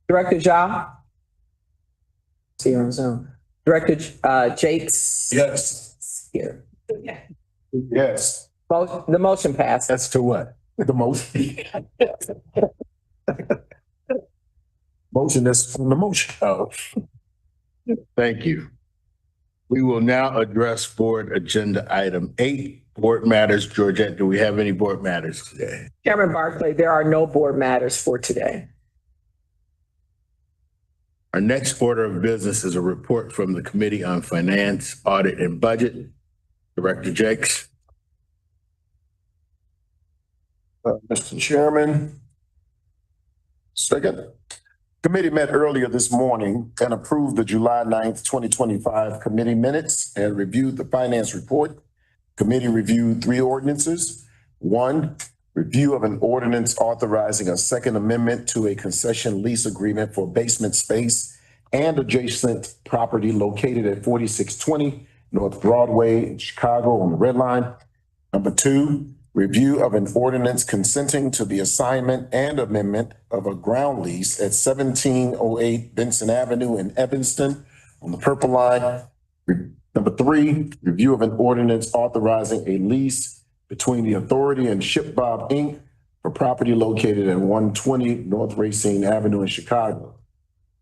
Speaker 3: Director Ja. See you on Zoom. Director Jakes.
Speaker 1: Yes.
Speaker 3: Here.
Speaker 1: Yes.
Speaker 3: The motion passed.
Speaker 6: That's to what?
Speaker 1: The motion. Motion is from the motion.
Speaker 6: Oh. Thank you. We will now address board agenda item 8, board matters. Georgette, do we have any board matters today?
Speaker 3: Chairman Barclay, there are no board matters for today.
Speaker 6: Our next order of business is a report from the Committee on Finance, Audit, and Budget. Director Jakes.
Speaker 1: Mr. Chairman. Second. Committee met earlier this morning and approved the July 9th, 2025 committee minutes and reviewed the finance report. Committee reviewed 3 ordinances. 1, review of an ordinance authorizing a second amendment to a concession lease agreement for basement space and adjacent property located at 4620 North Broadway in Chicago on the Red Line. Number 2, review of an ordinance consenting to the assignment and amendment of a ground lease at 1708 Benson Avenue in Evanston on the Purple Line. Number 3, review of an ordinance authorizing a lease between the authority and Ship Bob Inc. for property located at 120 North Racine Avenue in Chicago.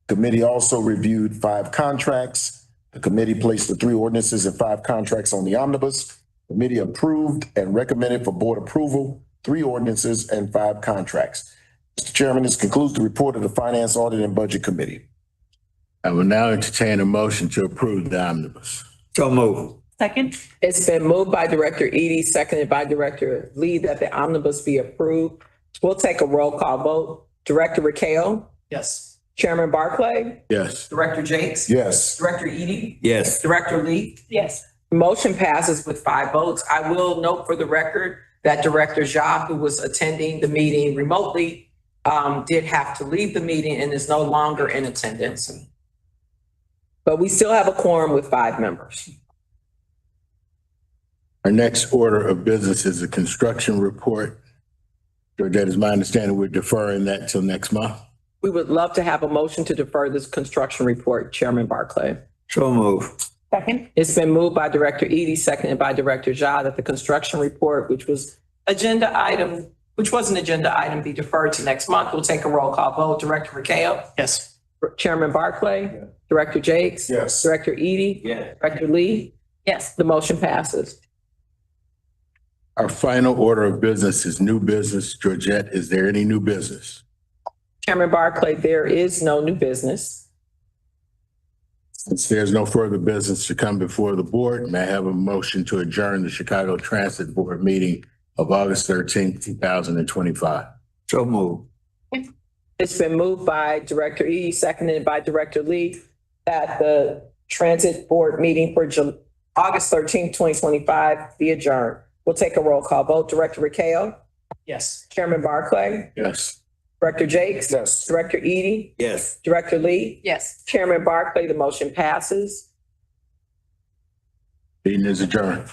Speaker 1: Committee also reviewed 5 contracts. The committee placed the 3 ordinances and 5 contracts on the omnibus. Committee approved and recommended for board approval 3 ordinances and 5 contracts. Mr. Chairman, this concludes the report of the Finance, Audit, and Budget Committee.
Speaker 6: I will now entertain a motion to approve the omnibus.
Speaker 4: So move.
Speaker 11: Second.
Speaker 3: It's been moved by Director Eady, seconded by Director Lee that the omnibus be approved. We'll take a roll call vote. Director Rakeo,
Speaker 10: Yes.
Speaker 3: Chairman Barclay,
Speaker 6: Yes.
Speaker 3: Director Jakes,
Speaker 1: Yes.
Speaker 3: Director Eady,
Speaker 4: Yes.
Speaker 3: Director Lee.
Speaker 11: Yes.
Speaker 3: Motion passes with 5 votes. I will note for the record that Director Ja, who was attending the meeting remotely, did have to leave the meeting and is no longer in attendance. But we still have a quorum with 5 members.
Speaker 6: Our next order of business is a construction report. Georgette, is my understanding we're deferring that till next month?
Speaker 3: We would love to have a motion to defer this construction report, Chairman Barclay.
Speaker 4: So move.
Speaker 11: Second.
Speaker 3: It's been moved by Director Eady, seconded by Director Ja, that the construction report, which was an agenda item, be deferred to next month. We'll take a roll call vote. Director Rakeo,
Speaker 10: Yes.
Speaker 3: Chairman Barclay, Director Jakes,
Speaker 1: Yes.
Speaker 3: Director Eady,
Speaker 4: Yes.
Speaker 3: Director Lee.
Speaker 11: Yes.
Speaker 3: The motion passes.
Speaker 6: Our final order of business is new business. Georgette, is there any new business?
Speaker 3: Chairman Barclay, there is no new business.
Speaker 6: Since there's no further business to come before the board, may I have a motion to adjourn the Chicago Transit Board meeting of August 13th, 2025?
Speaker 4: So move.
Speaker 3: It's been moved by Director Eady, seconded by Director Lee, that the Transit Board meeting for August 13th, 2025 be adjourned. We'll take a roll call vote. Director Rakeo,
Speaker 10: Yes.
Speaker 3: Chairman Barclay,
Speaker 6: Yes.
Speaker 3: Director Jakes,
Speaker 1: Yes.
Speaker 3: Director Eady,
Speaker 4: Yes.
Speaker 3: Director Lee.
Speaker 11: Yes.
Speaker 3: Chairman Barclay, the motion passes.
Speaker 6: Meeting is adjourned.